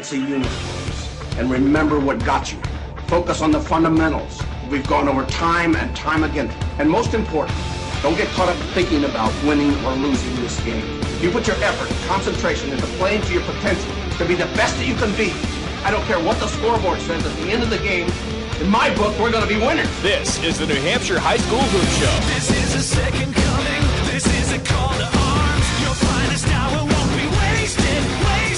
fancy uniforms. And remember what got you. Focus on the fundamentals. We've gone over time and time again. And most important, don't get caught up thinking about winning or losing this game. If you put your effort and concentration into playing to your potential to be the best that you can be, I don't care what the scoreboard says at the end of the game. In my book, we're going to be winners. This is the New Hampshire High School Hoop Show. This is a second coming. This is a call to arms. Your finest hour won't be wasted.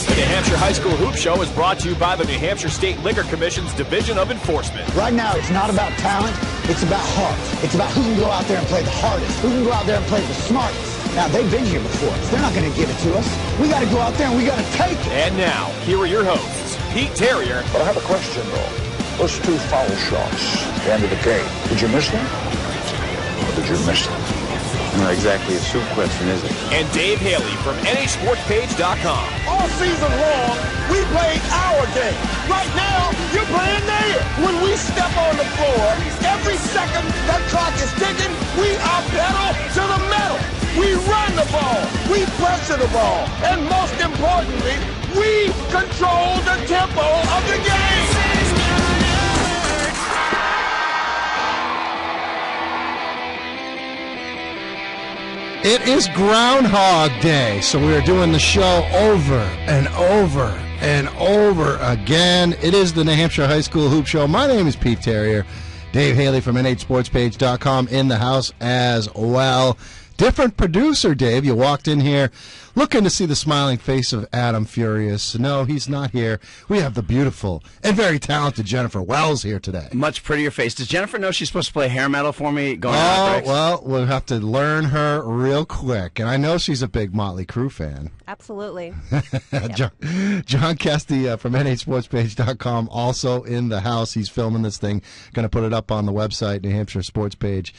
The New Hampshire High School Hoop Show is brought to you by the New Hampshire State Liquor Commission's Division of Enforcement. Right now, it's not about talent. It's about heart. It's about who can go out there and play the hardest, who can go out there and play the smartest. Now, they've been here before. They're not going to give it to us. We got to go out there and we got to take it. And now, here are your hosts, Pete Terrier. But I have a question, though. Those 2 foul shots at the end of the game, did you miss them? Or did you miss them? Not exactly a soup question, is it? And Dave Haley from NHSportsPage.com. All season long, we played our game. Right now, you're playing theirs. When we step on the floor, every second that clock is ticking, we are pedal to the metal. We run the ball. We pressure the ball. And most importantly, we control the tempo of the game. It is Groundhog Day, so we are doing the show over and over and over again. It is the New Hampshire High School Hoop Show. My name is Pete Terrier. Dave Haley from NHSportsPage.com in the house as well. Different producer, Dave. You walked in here looking to see the smiling face of Adam Furious. No, he's not here. We have the beautiful and very talented Jennifer Wells here today. Much prettier face. Does Jennifer know she's supposed to play hair metal for me going on breaks? Well, we'll have to learn her real quick. And I know she's a big Motley Crue fan. Absolutely. John Kesty from NHSportsPage.com also in the house. He's filming this thing. Going to put it up on the website, New Hampshire Sports Page,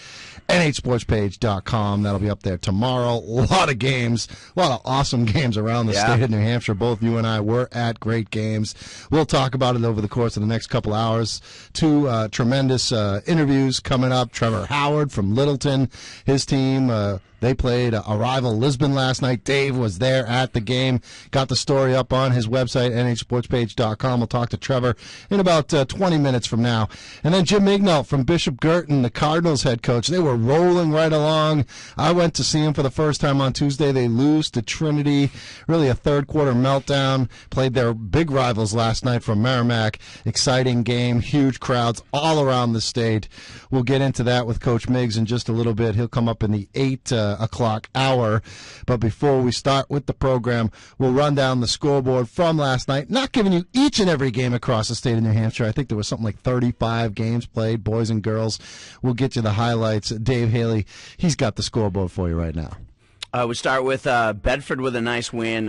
NHSportsPage.com. That'll be up there tomorrow. A lot of games, a lot of awesome games around the state of New Hampshire. Both you and I were at great games. We'll talk about it over the course of the next couple hours. 2 tremendous interviews coming up. Trevor Howard from Littleton, his team, they played a rival Lisbon last night. Dave was there at the game. Got the story up on his website, nhsportspage.com. We'll talk to Trevor in about 20 minutes from now. And then Jim Ignalt from Bishop Girton, the Cardinals head coach. They were rolling right along. I went to see him for the first time on Tuesday. They lose to Trinity. Really a third-quarter meltdown. Played their big rivals last night from Merrimack. Exciting game. Huge crowds all around the state. We'll get into that with Coach Miggs in just a little bit. He'll come up in the 8 o'clock hour. But before we start with the program, we'll run down the scoreboard from last night. Not giving you each and every game across the state of New Hampshire. I think there was something like 35 games played, boys and girls. We'll get you the highlights. Dave Haley, he's got the scoreboard for you right now. We start with Bedford with a nice win.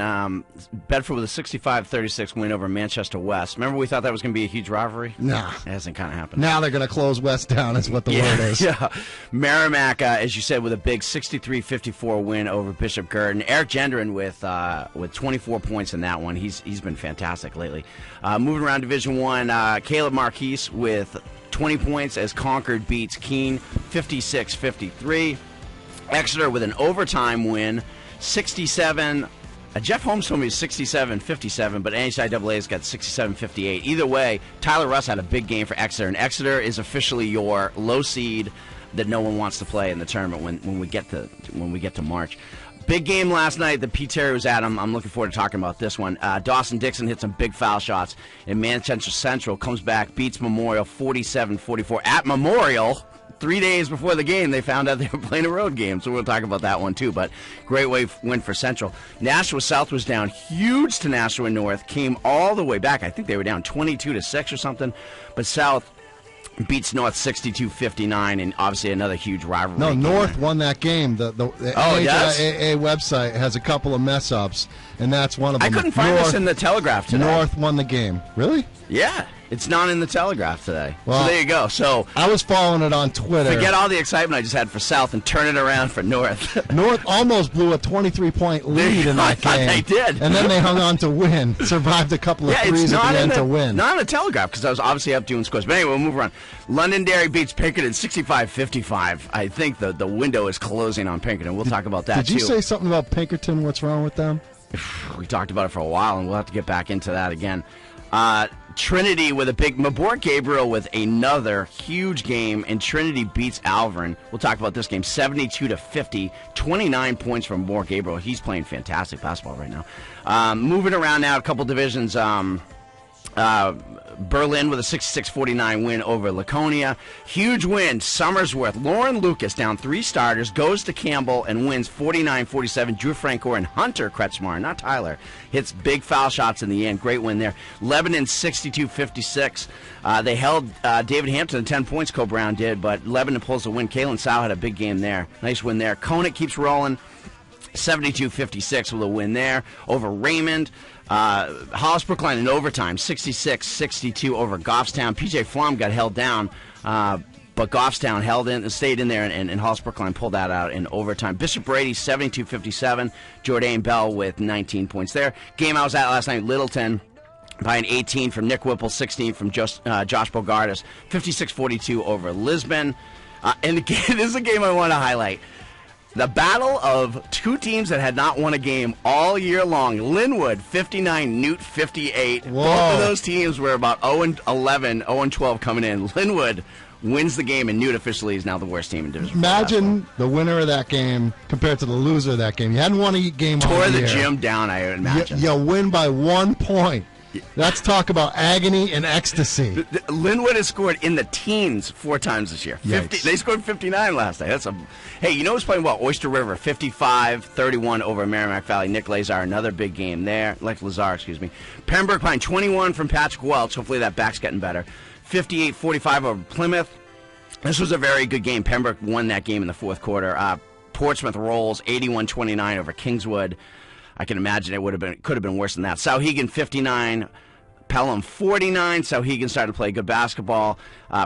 Bedford with a 65-36 win over Manchester West. Remember we thought that was going to be a huge rivalry? Nah. It hasn't kind of happened. Now they're going to close West down is what the word is. Yeah. Merrimack, as you said, with a big 63-54 win over Bishop Girton. Eric Gendron with 24 points in that one. He's been fantastic lately. Moving around Division I, Caleb Marquise with 20 points as Concord beats Keene 56-53. Exeter with an overtime win, 67. Jeff Holmes told me it was 67-57, but NHIAA's got 67-58. Either way, Tyler Russ had a big game for Exeter, and Exeter is officially your low seed that no one wants to play in the tournament when we get to March. Big game last night that Pete Terry was at. I'm looking forward to talking about this one. Dawson Dixon hit some big foul shots, and Manchester Central comes back, beats Memorial 47-44 at Memorial. 3 days before the game, they found out they were playing a road game, so we'll talk about that one too. But great win for Central. Nashua South was down huge to Nashua North, came all the way back. I think they were down 22-6 or something, but South beats North 62-59, and obviously another huge rivalry. No, North won that game. The NHIAA website has a couple of mess-ups, and that's one of them. I couldn't find this in the Telegraph today. North won the game. Really? Yeah. It's not in the Telegraph today. Well, so there you go. So I was following it on Twitter. Forget all the excitement I just had for South and turn it around for North. North almost blew a 23-point lead in that game. They did. And then they hung on to win. Survived a couple of threes at the end to win. Not in the Telegraph because I was obviously up doing scores. But anyway, we'll move around. Londonderry beats Pinkerton 65-55. I think the window is closing on Pinkerton. We'll talk about that too. Did you say something about Pinkerton? What's wrong with them? We talked about it for a while, and we'll have to get back into that again. Trinity with a big Mabor Gabriel with another huge game, and Trinity beats Alverin. We'll talk about this game 72-50, 29 points from Mabor Gabriel. He's playing fantastic basketball right now. Moving around now, a couple divisions. Berlin with a 66-49 win over Laconia. Huge win, Somersworth. Lauren Lucas down 3 starters, goes to Campbell and wins 49-47. Drew Francoeur and Hunter Kretzmar, not Tyler, hits big foul shots in the end. Great win there. Lebanon 62-56. They held David Hampton to 10 points, Co Brown did, but Lebanon pulls the win. Kalen Sau had a big game there. Nice win there. Conant keeps rolling. 72-56 with a win there over Raymond. Hollis Brookline in overtime, 66-62 over Goffstown. PJ Flom got held down, but Goffstown stayed in there, and Hollis Brookline pulled that out in overtime. Bishop Brady, 72-57. Jordan Bell with 19 points there. Game I was at last night, Littleton by an 18 from Nick Whipple, 16 from Josh Bogardus, 56-42 over Lisbon. And again, this is a game I want to highlight. The battle of 2 teams that had not won a game all year long. Linwood, 59, Newt, 58. Whoa. Both of those teams were about 0-11, 0-12 coming in. Linwood wins the game, and Newt officially is now the worst team in Division 4. Imagine the winner of that game compared to the loser of that game. You hadn't won a game all year. Tore the gym down, I would imagine. You win by 1 point. Let's talk about agony and ecstasy. Linwood has scored in the teens 4 times this year. 50, they scored 59 last night. Hey, you know who's playing well? Oyster River, 55-31 over Merrimack Valley. Nick Lazar, another big game there. Pembroke Pine, 21 from Patrick Welch. Hopefully that back's getting better. 58-45 over Plymouth. This was a very good game. Pembroke won that game in the 4th quarter. Portsmouth rolls 81-29 over Kingswood. I can imagine it could have been worse than that. Souhegan 59, Pelham 49. Souhegan started to play good basketball.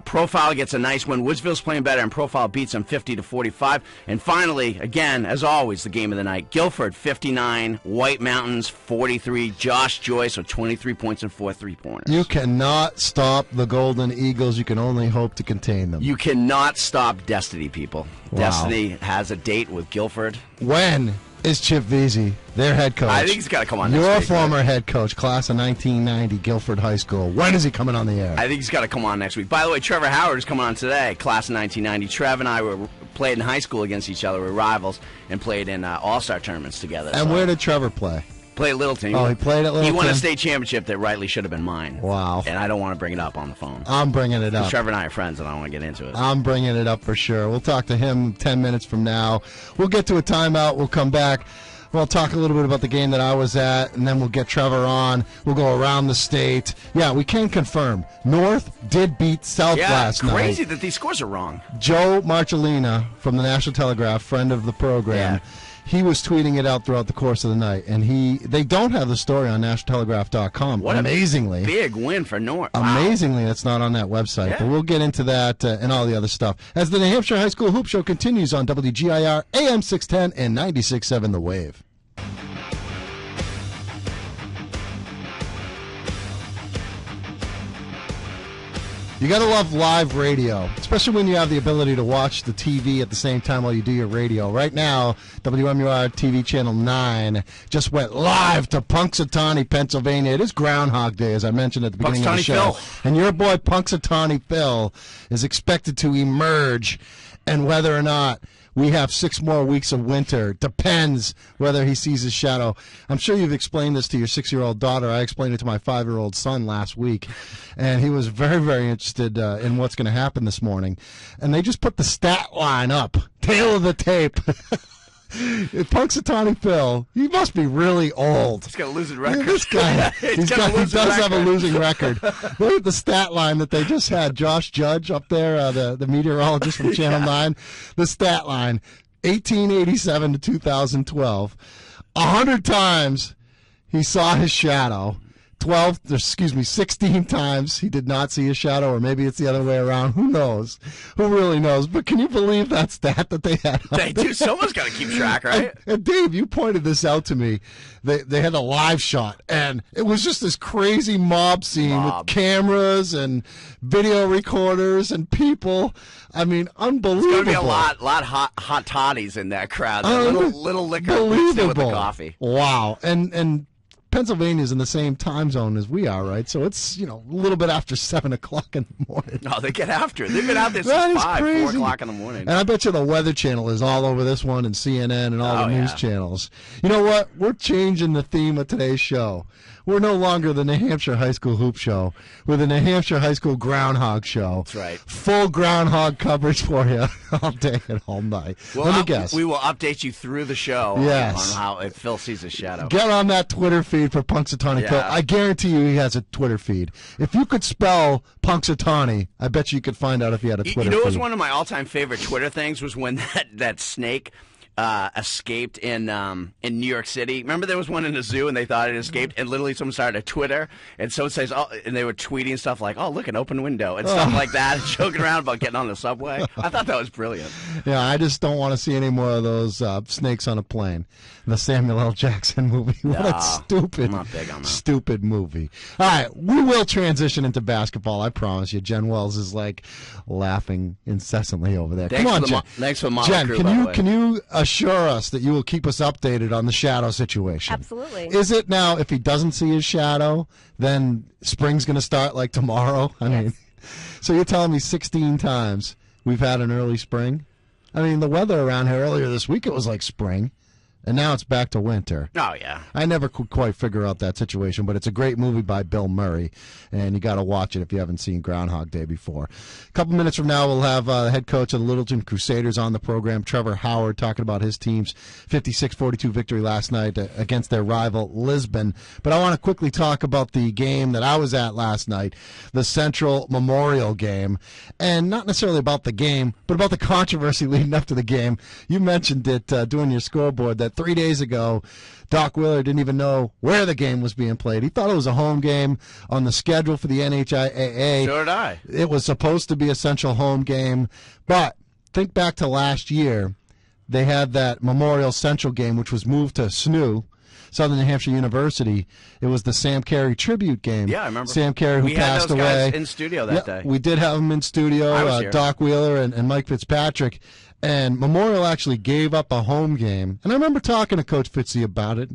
Profile gets a nice win. Woodsville's playing better, and Profile beats them 50-45. And finally, again, as always, the game of the night. Guilford 59, White Mountains 43. Josh Joyce with 23 points and 4 3-pointers. You cannot stop the Golden Eagles. You can only hope to contain them. You cannot stop Destiny, people. Wow. Destiny has a date with Guilford. When is Chip Vesey, their head coach? I think he's got to come on next Your week. former head coach, class of 1990, Guilford High School. When is he coming on the air? I think he's got to come on next week. By the way, Trevor Howard is coming on today, class of 1990. Trev and I played in high school against each other. We're rivals and played in all-star tournaments together. And where did Trevor play? Played at Littleton. Oh, he played at Littleton? He won a state championship that rightly should have been mine. Wow. And I don't want to bring it up on the phone. I'm bringing it up. Trevor and I are friends, and I don't want to get into it. I'm bringing it up for sure. We'll talk to him 10 minutes from now. We'll get to a timeout. We'll come back. We'll talk a little bit about the game that I was at, and then we'll get Trevor on. We'll go around the state. Yeah, we can confirm. North did beat South last night. Crazy that these scores are wrong. Joe Marcellina from the National Telegraph, friend of the program, he was tweeting it out throughout the course of the night, and they don't have the story on nationaltelegraph.com. What amazingly, a big win for North. Amazingly, it's not on that website, but we'll get into that and all the other stuff as the New Hampshire High School Hoop Show continues on WGIR AM 610 and 96.7 The Wave. You gotta love live radio, especially when you have the ability to watch the TV at the same time while you do your radio. Right now, WMUR TV Channel 9 just went live to Punxsutawney, Pennsylvania. It is Groundhog Day, as I mentioned at the beginning of the show. Phil. And your boy Punxsutawney Phil is expected to emerge, and whether or not we have 6 more weeks of winter depends whether he sees his shadow. I'm sure you've explained this to your 6-year-old daughter. I explained it to my 5-year-old son last week, and he was very, very interested in what's going to happen this morning. And they just put the stat line up, tail of the tape. Punxsutawney Phil, he must be really old. He's got a losing record. This guy, he does have a losing record. Look at the stat line that they just had. Josh Judge up there, the meteorologist from Channel 9. The stat line, 1887 to 2012. 100 times he saw his shadow. 16 times he did not see a shadow, or maybe it's the other way around. Who knows? Who really knows? But can you believe that stat that they had? They do. Someone's got to keep track, right? And Dave, you pointed this out to me. They had a live shot, and it was just this crazy mob scene with cameras and video recorders and people. I mean, unbelievable. There's going to be a lot hot totties in that crowd. Little liquor mixed in with the coffee. Wow. And Pennsylvania's in the same time zone as we are, right? So it's, a little bit after 7 o'clock in the morning. No, they get after it. They've been out there since 4 o'clock in the morning. And I bet you the Weather Channel is all over this one, and CNN and all the news channels. You know what? We're changing the theme of today's show. We're no longer the New Hampshire High School Hoop Show. We're the New Hampshire High School Groundhog Show. That's right. Full groundhog coverage for you all day and all night. Let me guess. We will update you through the show on how if Phil sees a shadow. Get on that Twitter feed for Punxsutawney Phil. I guarantee you he has a Twitter feed. If you could spell Punxsutawney, I bet you could find out if he had a Twitter feed. You know what's one of my all-time favorite Twitter things was when that snake escaped in New York City. Remember there was one in the zoo and they thought it escaped, and literally someone started a Twitter, and so it says, and they were tweeting stuff like, "Oh, look, an open window," and stuff like that, and joking around about getting on the subway. I thought that was brilliant. Yeah, I just don't want to see any more of those snakes on a plane. The Samuel L. Jackson movie. What a stupid, I'm not big on that. Stupid movie. All right, we will transition into basketball. I promise you. Jen Wells is like laughing incessantly over there. Come on, Jen. Thanks for the Jen, crew, can you assure us that you will keep us updated on the shadow situation? Absolutely. Is it now, if he doesn't see his shadow, then spring's going to start like tomorrow? I mean, so you're telling me 16 times we've had an early spring? I mean, the weather around here earlier this week, it was like spring. And now it's back to winter. Oh, yeah. I never could quite figure out that situation, but it's a great movie by Bill Murray, and you got to watch it if you haven't seen Groundhog Day before. A couple minutes from now, we'll have the head coach of the Littleton Crusaders on the program, Trevor Howard, talking about his team's 56-42 victory last night against their rival Lisbon. But I want to quickly talk about the game that I was at last night, the Central Memorial game, and not necessarily about the game, but about the controversy leading up to the game. You mentioned it doing your scoreboard, that 3 days ago, Doc Wheeler didn't even know where the game was being played. He thought it was a home game on the schedule for the NHIAA. So did I. It was supposed to be a central home game. But think back to last year. They had that Memorial Central game, which was moved to SNU, Southern New Hampshire University. It was the Sam Carey tribute game. Yeah, I remember. Sam Carey, who passed away. We had those guys in studio that day. We did have them in studio, I was here. Doc Wheeler and Mike Fitzpatrick. And Memorial actually gave up a home game. And I remember talking to Coach Fitzy about it,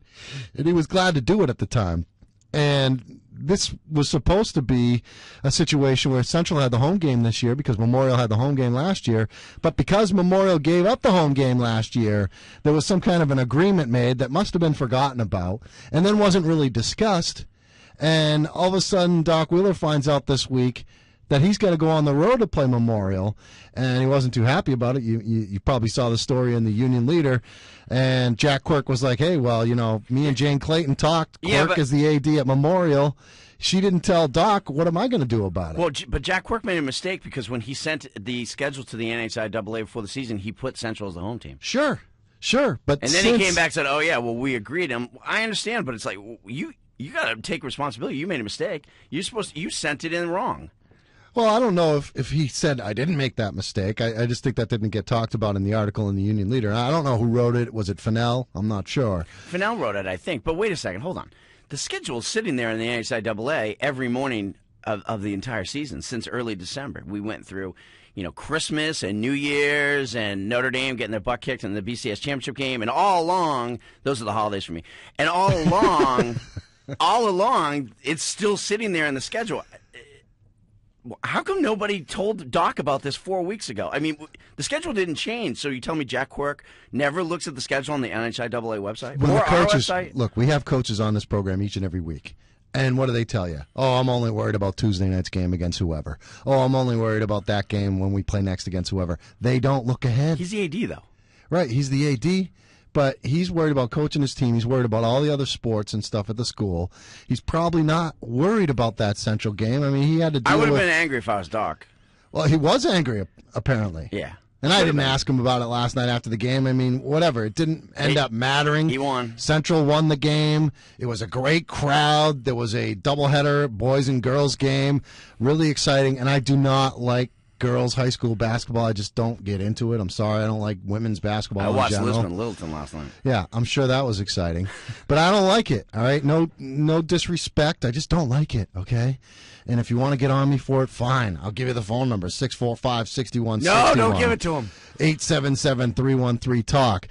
and he was glad to do it at the time. And this was supposed to be a situation where Central had the home game this year because Memorial had the home game last year. But because Memorial gave up the home game last year, there was some kind of an agreement made that must have been forgotten about and then wasn't really discussed. And all of a sudden, Doc Wheeler finds out this week that he's got to go on the road to play Memorial, and he wasn't too happy about it. You probably saw the story in the Union Leader, and Jack Quirk was like, hey, well, me and Jane Clayton talked. Quirk is the AD at Memorial. She didn't tell Doc, what am I going to do about it? Well, but Jack Quirk made a mistake because when he sent the schedule to the NHIAA before the season, he put Central as the home team. Sure, but and then he came back and said, oh, yeah, well, we agreed. And I understand, but it's like, you got to take responsibility. You made a mistake. You sent it in wrong. Well, I don't know if he said, I didn't make that mistake. I just think that didn't get talked about in the article in the Union Leader. I don't know who wrote it. Was it Fennell? I'm not sure. Fennell wrote it, I think. But wait a second. Hold on. The schedule is sitting there in the NHIAA every morning of the entire season since early December. We went through, Christmas and New Year's and Notre Dame getting their butt kicked in the BCS championship game. And all along, those are the holidays for me. And all along, it's still sitting there in the schedule. How come nobody told Doc about this 4 weeks ago? I mean, the schedule didn't change, so you tell me Jack Quirk never looks at the schedule on the NHIAA website? When or the coaches, our website? Look, we have coaches on this program each and every week. And what do they tell you? Oh, I'm only worried about Tuesday night's game against whoever. Oh, I'm only worried about that game when we play next against whoever. They don't look ahead. He's the AD, though. Right, he's the AD. But he's worried about coaching his team. He's worried about all the other sports and stuff at the school. He's probably not worried about that Central game. I mean, he had to deal I would have with... been angry if I was Doc. Well, he was angry, apparently. Yeah. And I didn't ask him about it last night after the game. I mean, whatever. It didn't end up mattering. He won. Central won the game. It was a great crowd. There was a doubleheader, boys and girls game. Really exciting. And I do not like girls high school basketball. I just don't get into it. I'm sorry. I don't like women's basketball I watched in general. Lisbon Littleton last night. Yeah, I'm sure that was exciting. But I don't like it, all right? No disrespect. I just don't like it, okay? And if you want to get on me for it, fine. I'll give you the phone number, 645-6161. No, don't give it to him. 877-313-TALK.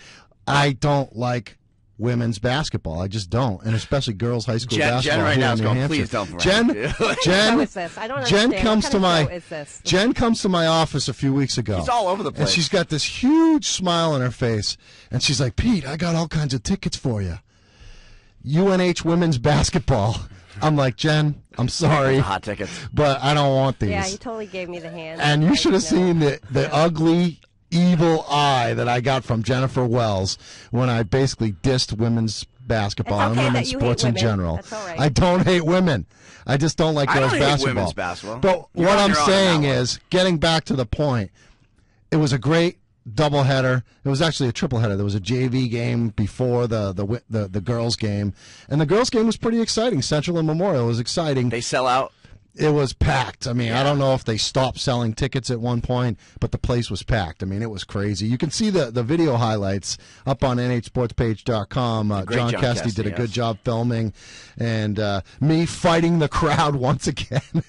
I don't like women's basketball. I just don't, and especially girls high school basketball. Jen right now is going, Hampshire. please don't. Jen, How is this? I don't Jen understand. comes What to kind of my show is this? Jen comes to my office a few weeks ago. She's all over the place. And she's got this huge smile on her face, and she's like, "Pete, I got all kinds of tickets for you. UNH women's basketball." I'm like, Jen, I'm sorry, hot tickets, but I don't want these. Yeah, you totally gave me the hand. And you should have seen the ugly, evil eye that I got from Jennifer Wells when I basically dissed women's basketball It's and okay women's that you sports hate in women. general. That's all right. I don't hate women. I just don't like I girls don't hate basketball. women's basketball. But You're what on I'm your own on saying that one. is, getting back to the point, it was a great doubleheader. It was actually a tripleheader. There was a JV game before the girls game, and the girls game was pretty exciting. Central and Memorial was exciting. They sell out. It was packed. I mean, I don't know if they stopped selling tickets at one point, but the place was packed. I mean, it was crazy. You can see the video highlights up on nhsportspage.com. John Kesty did a good job filming, and me fighting the crowd once again.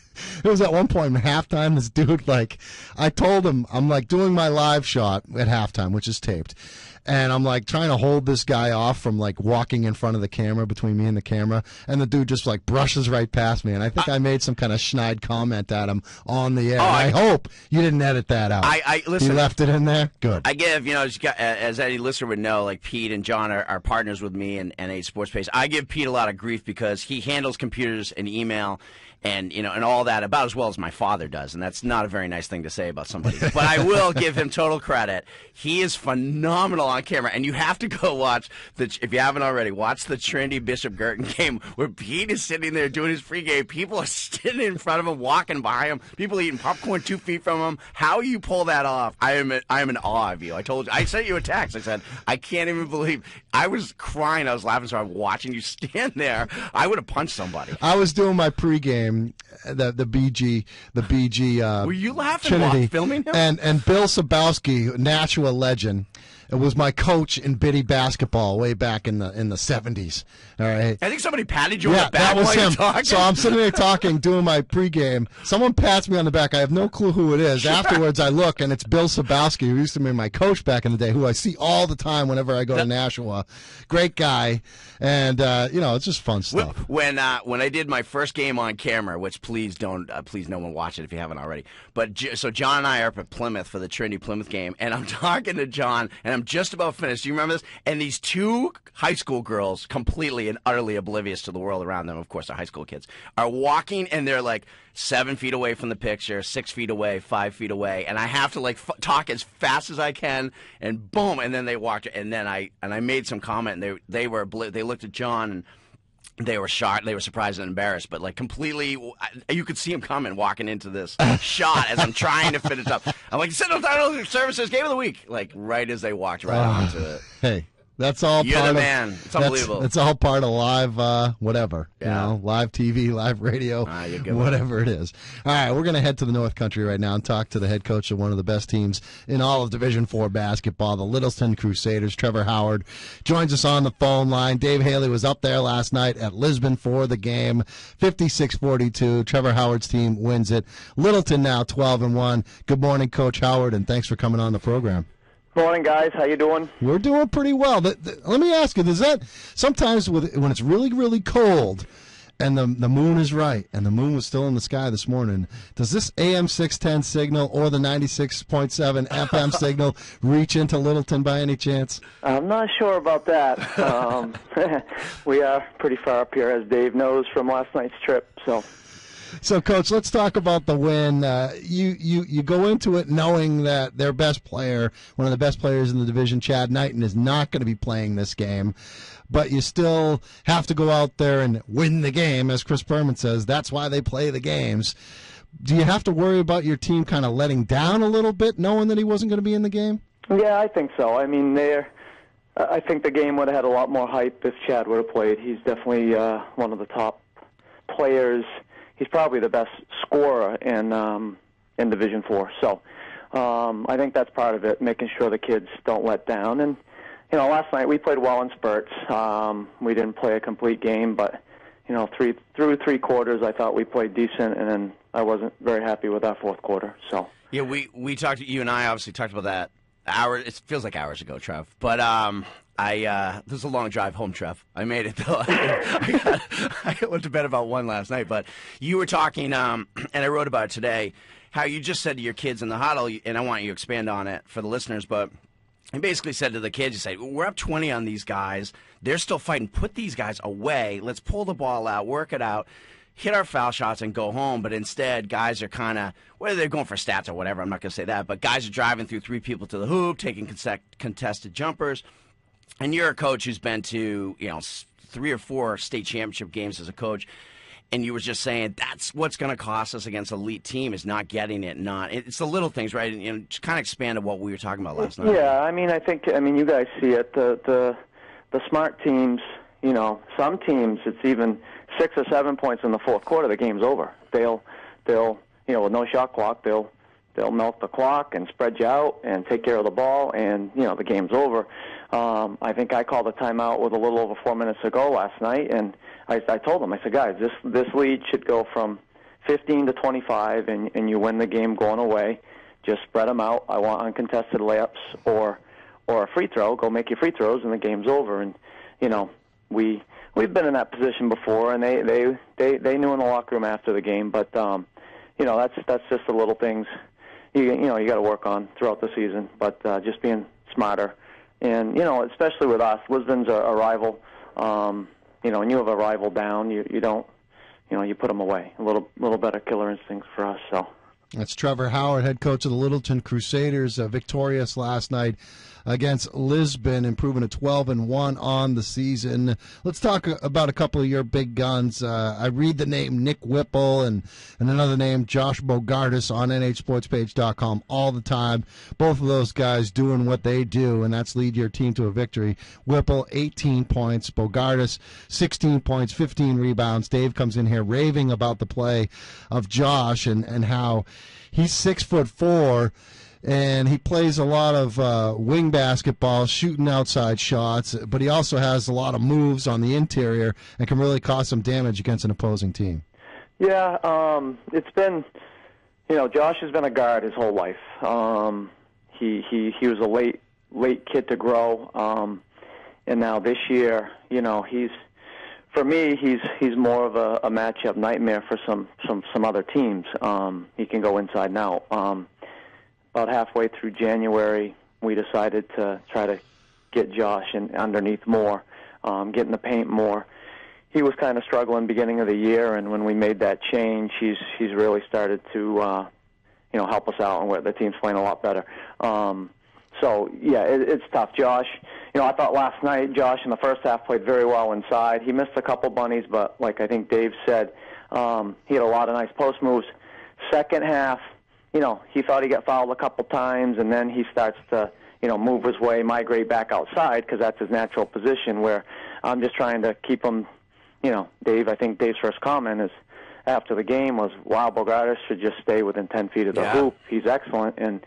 It was at one point in halftime, this dude, like, I told him, I'm like doing my live shot at halftime, which is taped. And I'm like trying to hold this guy off from like walking in front of the camera, between me and the camera, and the dude just like brushes right past me. And I think I made some kind of schneid comment at him on the air. I hope you didn't edit that out. Listen. You left it in there? Good. I give, as any listener would know, like Pete and John are partners with me in NH Sports Page. I give Pete a lot of grief because he handles computers and email and and all that about as well as my father does, and that's not a very nice thing to say about somebody. But I will give him total credit. He is phenomenal on camera, and you have to go watch if you haven't already, watch the Trinity Bishop Girton game where Pete is sitting there doing his pregame. People are sitting in front of him, walking by him. People eating popcorn 2 feet from him. How you pull that off? I am in awe of you. I told you. I sent you a text. I said I can't even believe. I was crying. I was laughing. So I'm watching you stand there. I would have punched somebody. I was doing my pregame. The BG. Were you laughing Trinity, while filming him? And Bill Sabowski, Nashua legend, was my coach in biddy basketball way back in the 70s. All right. I think somebody patted you on the back that was while him. you're talking. So I'm sitting there talking, doing my pregame. Someone pats me on the back. I have no clue who it is. Afterwards, I look, and it's Bill Sabowski, who used to be my coach back in the day, who I see all the time whenever I go to Nashua. Great guy, and it's just fun stuff. When I did my first game on camera, which please no one watch it if you haven't already. But so John and I are up at Plymouth for the Trinity Plymouth game, and I'm talking to John, and I'm just about finished. Do you remember this? And these two high school girls, completely and utterly oblivious to the world around them, of course, they're high school kids, are walking, and they're like 7 feet away from the picture, 6 feet away, 5 feet away, and I have to like talk as fast as I can, and boom, and then they walked, and then I made some comment, and they looked at John, and they were shocked, they were surprised and embarrassed, but like completely, you could see him coming, walking into this shot as I'm trying to finish up. I'm like, Sentinel Title Services Game of the Week, like right as they walked right onto it. Hey. That's all You're part the of man. It's unbelievable. It's all part of live, whatever. Yeah. Live TV, live radio, whatever it is. All right, we're going to head to the North Country right now and talk to the head coach of one of the best teams in all of Division IV basketball, the Littleton Crusaders. Trevor Howard joins us on the phone line. Dave Haley was up there last night at Lisbon for the game, 56-42. Trevor Howard's team wins it. Littleton now 12-1. Good morning, Coach Howard, and thanks for coming on the program. Morning, guys. How you doing? We're doing pretty well. Let me ask you: does that sometimes when it's really, really cold, and the moon is right, and the moon was still in the sky this morning, does this AM 610 signal or the 96.7 FM signal reach into Littleton by any chance? I'm not sure about that. We are pretty far up here, as Dave knows from last night's trip. So, Coach, let's talk about the win. You go into it knowing that their best player, one of the best players in the division, Chad Knighton, is not going to be playing this game. But you still have to go out there and win the game, as Chris Berman says. That's why they play the games. Do you have to worry about your team kind of letting down a little bit, knowing that he wasn't going to be in the game? Yeah, I think so. I mean, I think the game would have had a lot more hype if Chad would have played. He's definitely one of the top players. He's probably the best scorer in Division IV. So I think that's part of it, making sure the kids don't let down. And last night we played well in spurts. We didn't play a complete game, but through three quarters, I thought we played decent, and then I wasn't very happy with our fourth quarter. So yeah, we talked. You and I obviously talked about that. It feels like hours ago, Trev. But this is a long drive home, Trev. I made it though. I went to bed about 1 last night. But you were talking, and I wrote about it today, how you just said to your kids in the huddle, and I want you to expand on it for the listeners. But you basically said to the kids, you say, we're up 20 on these guys. They're still fighting. Put these guys away. Let's pull the ball out, work it out, hit our foul shots and go home. But instead, guys are kind of, whether they're going for stats or whatever, I'm not going to say that, but guys are driving through 3 people to the hoop, taking contested jumpers. And you're a coach who's been to 3 or 4 state championship games as a coach, and you were just saying that's what's going to cost us against an elite team is not getting it. It's the little things, right? And just kind of expand on what we were talking about last night. Yeah, I mean, you guys see it. The smart teams, some teams, it's even 6 or 7 points in the fourth quarter, the game's over. They'll with no shot clock, they'll melt the clock and spread you out and take care of the ball, and the game's over. I think I called a timeout with a little over 4 minutes to go last night, and I told them, I said, guys, this lead should go from 15 to 25, and you win the game going away. Just spread them out. I want uncontested layups or a free throw. Go make your free throws, and the game's over. And we've been in that position before, and they knew in the locker room after the game. But that's just the little things you got to work on throughout the season. But just being smarter, and especially with us, Lisbon's a rival. And you have a rival down, you don't, you put them away. A little better killer instincts for us. So. That's Trevor Howard, head coach of the Littleton Crusaders, victorious last night against Lisbon, improving to 12-1 on the season. Let's talk about a couple of your big guns. I read the name Nick Whipple and another name, Josh Bogardus, on nhsportspage.com all the time. Both of those guys doing what they do, and that's lead your team to a victory. Whipple, 18 points. Bogardus, 16 points, 15 rebounds. Dave comes in here raving about the play of Josh and how he's 6'4", and he plays a lot of wing basketball, shooting outside shots, but he also has a lot of moves on the interior and can really cause some damage against an opposing team. Yeah, it's been, Josh has been a guard his whole life. He was a late kid to grow, and now this year, for me, he's more of a matchup nightmare for some other teams. He can go inside and out. About halfway through January, we decided to try to get Josh underneath more, get in the paint more. He was kind of struggling beginning of the year, and when we made that change, he's really started to help us out, and where the team's playing a lot better. So yeah, it's tough. Josh, I thought last night Josh in the first half played very well inside. He missed a couple bunnies, but like I think Dave said, he had a lot of nice post moves. Second half, he thought he got fouled a couple times, and then he starts to, move his way, migrate back outside, because that's his natural position, where I'm just trying to keep him, Dave, I think Dave's first comment is after the game was, wow, Bogardus should just stay within 10 feet of the hoop. He's excellent, and,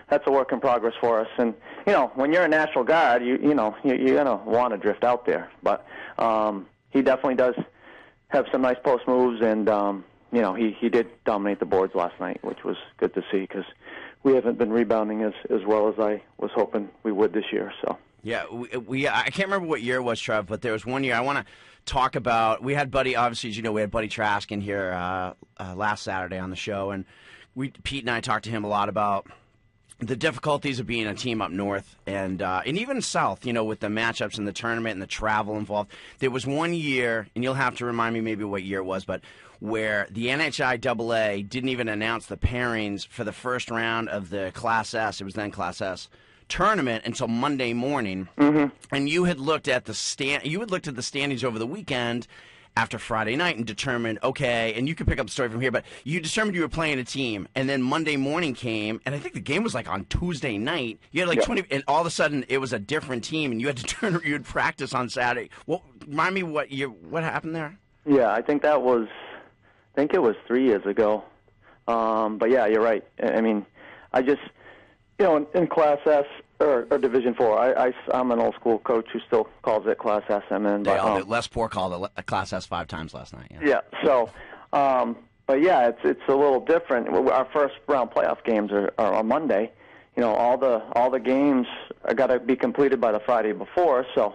that's a work in progress for us. And, when you're a natural guard, you're going to want to drift out there. But he definitely does have some nice post moves, and, he did dominate the boards last night, which was good to see, because we haven't been rebounding as well as I was hoping we would this year. So yeah, I can't remember what year it was, Trev, but there was one year I want to talk about. We had Buddy, obviously, as you know, we had Buddy Trask in here last Saturday on the show, and Pete and I talked to him a lot about the difficulties of being a team up north and even south, with the matchups and the tournament and the travel involved. There was one year, and you'll have to remind me maybe what year it was, but where the NHIAA didn't even announce the pairings for the first round of the Class S, it was then Class S, tournament until Monday morning. Mm-hmm. And you had looked at the standings over the weekend, after Friday night and determined, okay, and you can pick up the story from here, but you determined you were playing a team, and then Monday morning came, and I think the game was like on Tuesday night. You had like 20, and all of a sudden it was a different team, and you had to you would practice on Saturday. Well, remind me what happened there? Yeah, I think it was 3 years ago. But yeah, you're right. I mean, I just, in Class S or Division IV, I'm an old school coach who still calls it Class S. Les Poor called it a Class S 5 times last night. Yeah. So, but yeah, it's a little different. Our first round playoff games are on Monday. All the games are got to be completed by the Friday before. So,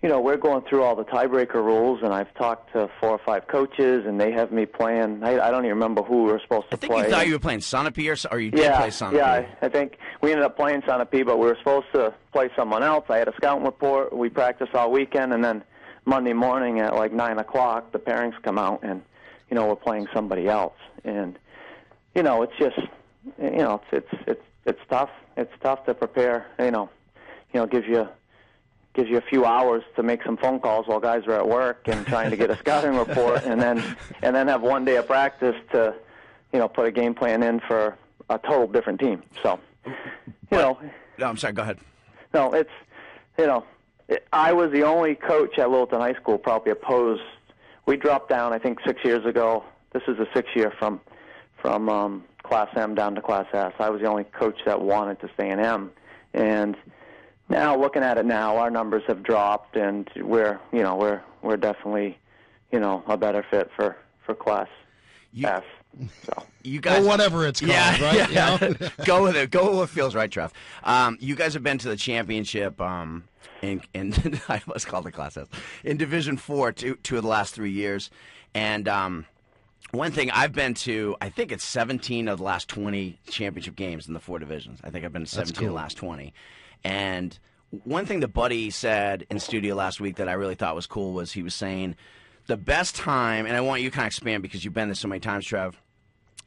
we're going through all the tiebreaker rules, and I've talked to 4 or 5 coaches, and they have me playing. I don't even remember who we were supposed to play. I think you thought you were playing Sunapee, or you did play Sunapee. Yeah, I think we ended up playing Sunapee, but we were supposed to play someone else. I had a scouting report. We practiced all weekend, and then Monday morning at like 9 o'clock, the pairings come out, and, we're playing somebody else. And, it's just, it's tough. It's tough to prepare, gives you a few hours to make some phone calls while guys are at work and trying to get a scouting report, and then have one day of practice to, put a game plan in for a total different team. So, No, I'm sorry. Go ahead. No, I was the only coach at Littleton High School probably opposed. We dropped down, I think, 6 years ago. This is the 6th year from Class M down to Class S. I was the only coach that wanted to stay in M, and now, looking at it now, our numbers have dropped, and we're definitely, a better fit for Class S. So you guys, or whatever it's called, right? Yeah. Go with it. Go with what feels right, Trev. You guys have been to the championship in I almost called it Class S in Division IV two of the last 3 years, and one thing I've been to, I think it's 17 of the last 20 championship games in the 4 divisions. I think I've been to 17 of the last 20. And one thing that Buddy said in studio last week that I really thought was cool was he was saying the best time, and I want you to kind of expand because you've been there so many times, Trev,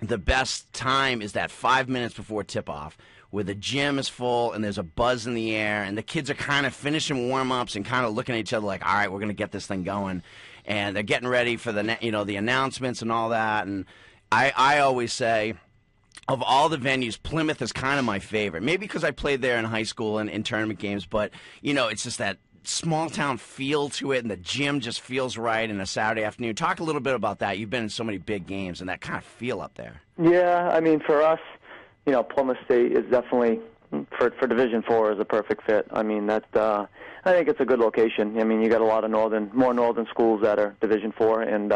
the best time is that 5 minutes before tip-off where the gym is full and there's a buzz in the air and the kids are kind of finishing warm-ups and kind of looking at each other like, all right, we're going to get this thing going. And they're getting ready for the announcements and all that. And I always say, of all the venues, Plymouth is kind of my favorite. Maybe because I played there in high school and in tournament games, but, it's just that small-town feel to it, and the gym just feels right in a Saturday afternoon. Talk a little bit about that. You've been in so many big games, and that kind of feel up there. Yeah, I mean, for us, Plymouth State is definitely, for Division IV, is a perfect fit. I mean, I think it's a good location. I mean, you got a lot of more northern schools that are Division IV, and,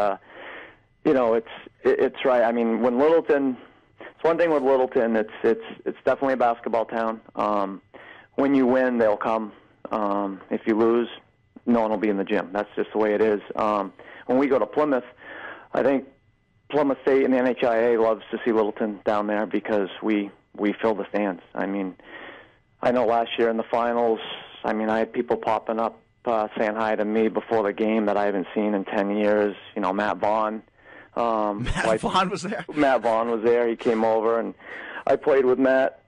it's right. I mean, when Littleton... It's one thing with Littleton. It's definitely a basketball town. When you win, they'll come. If you lose, no one will be in the gym. That's just the way it is. When we go to Plymouth, I think Plymouth State and the NHIA loves to see Littleton down there because we fill the stands. I mean, I know last year in the finals, I had people popping up saying hi to me before the game that I haven't seen in 10 years. Matt Vaughn. Matt Vaughn was there? Matt Vaughn was there. He came over, and I played with Matt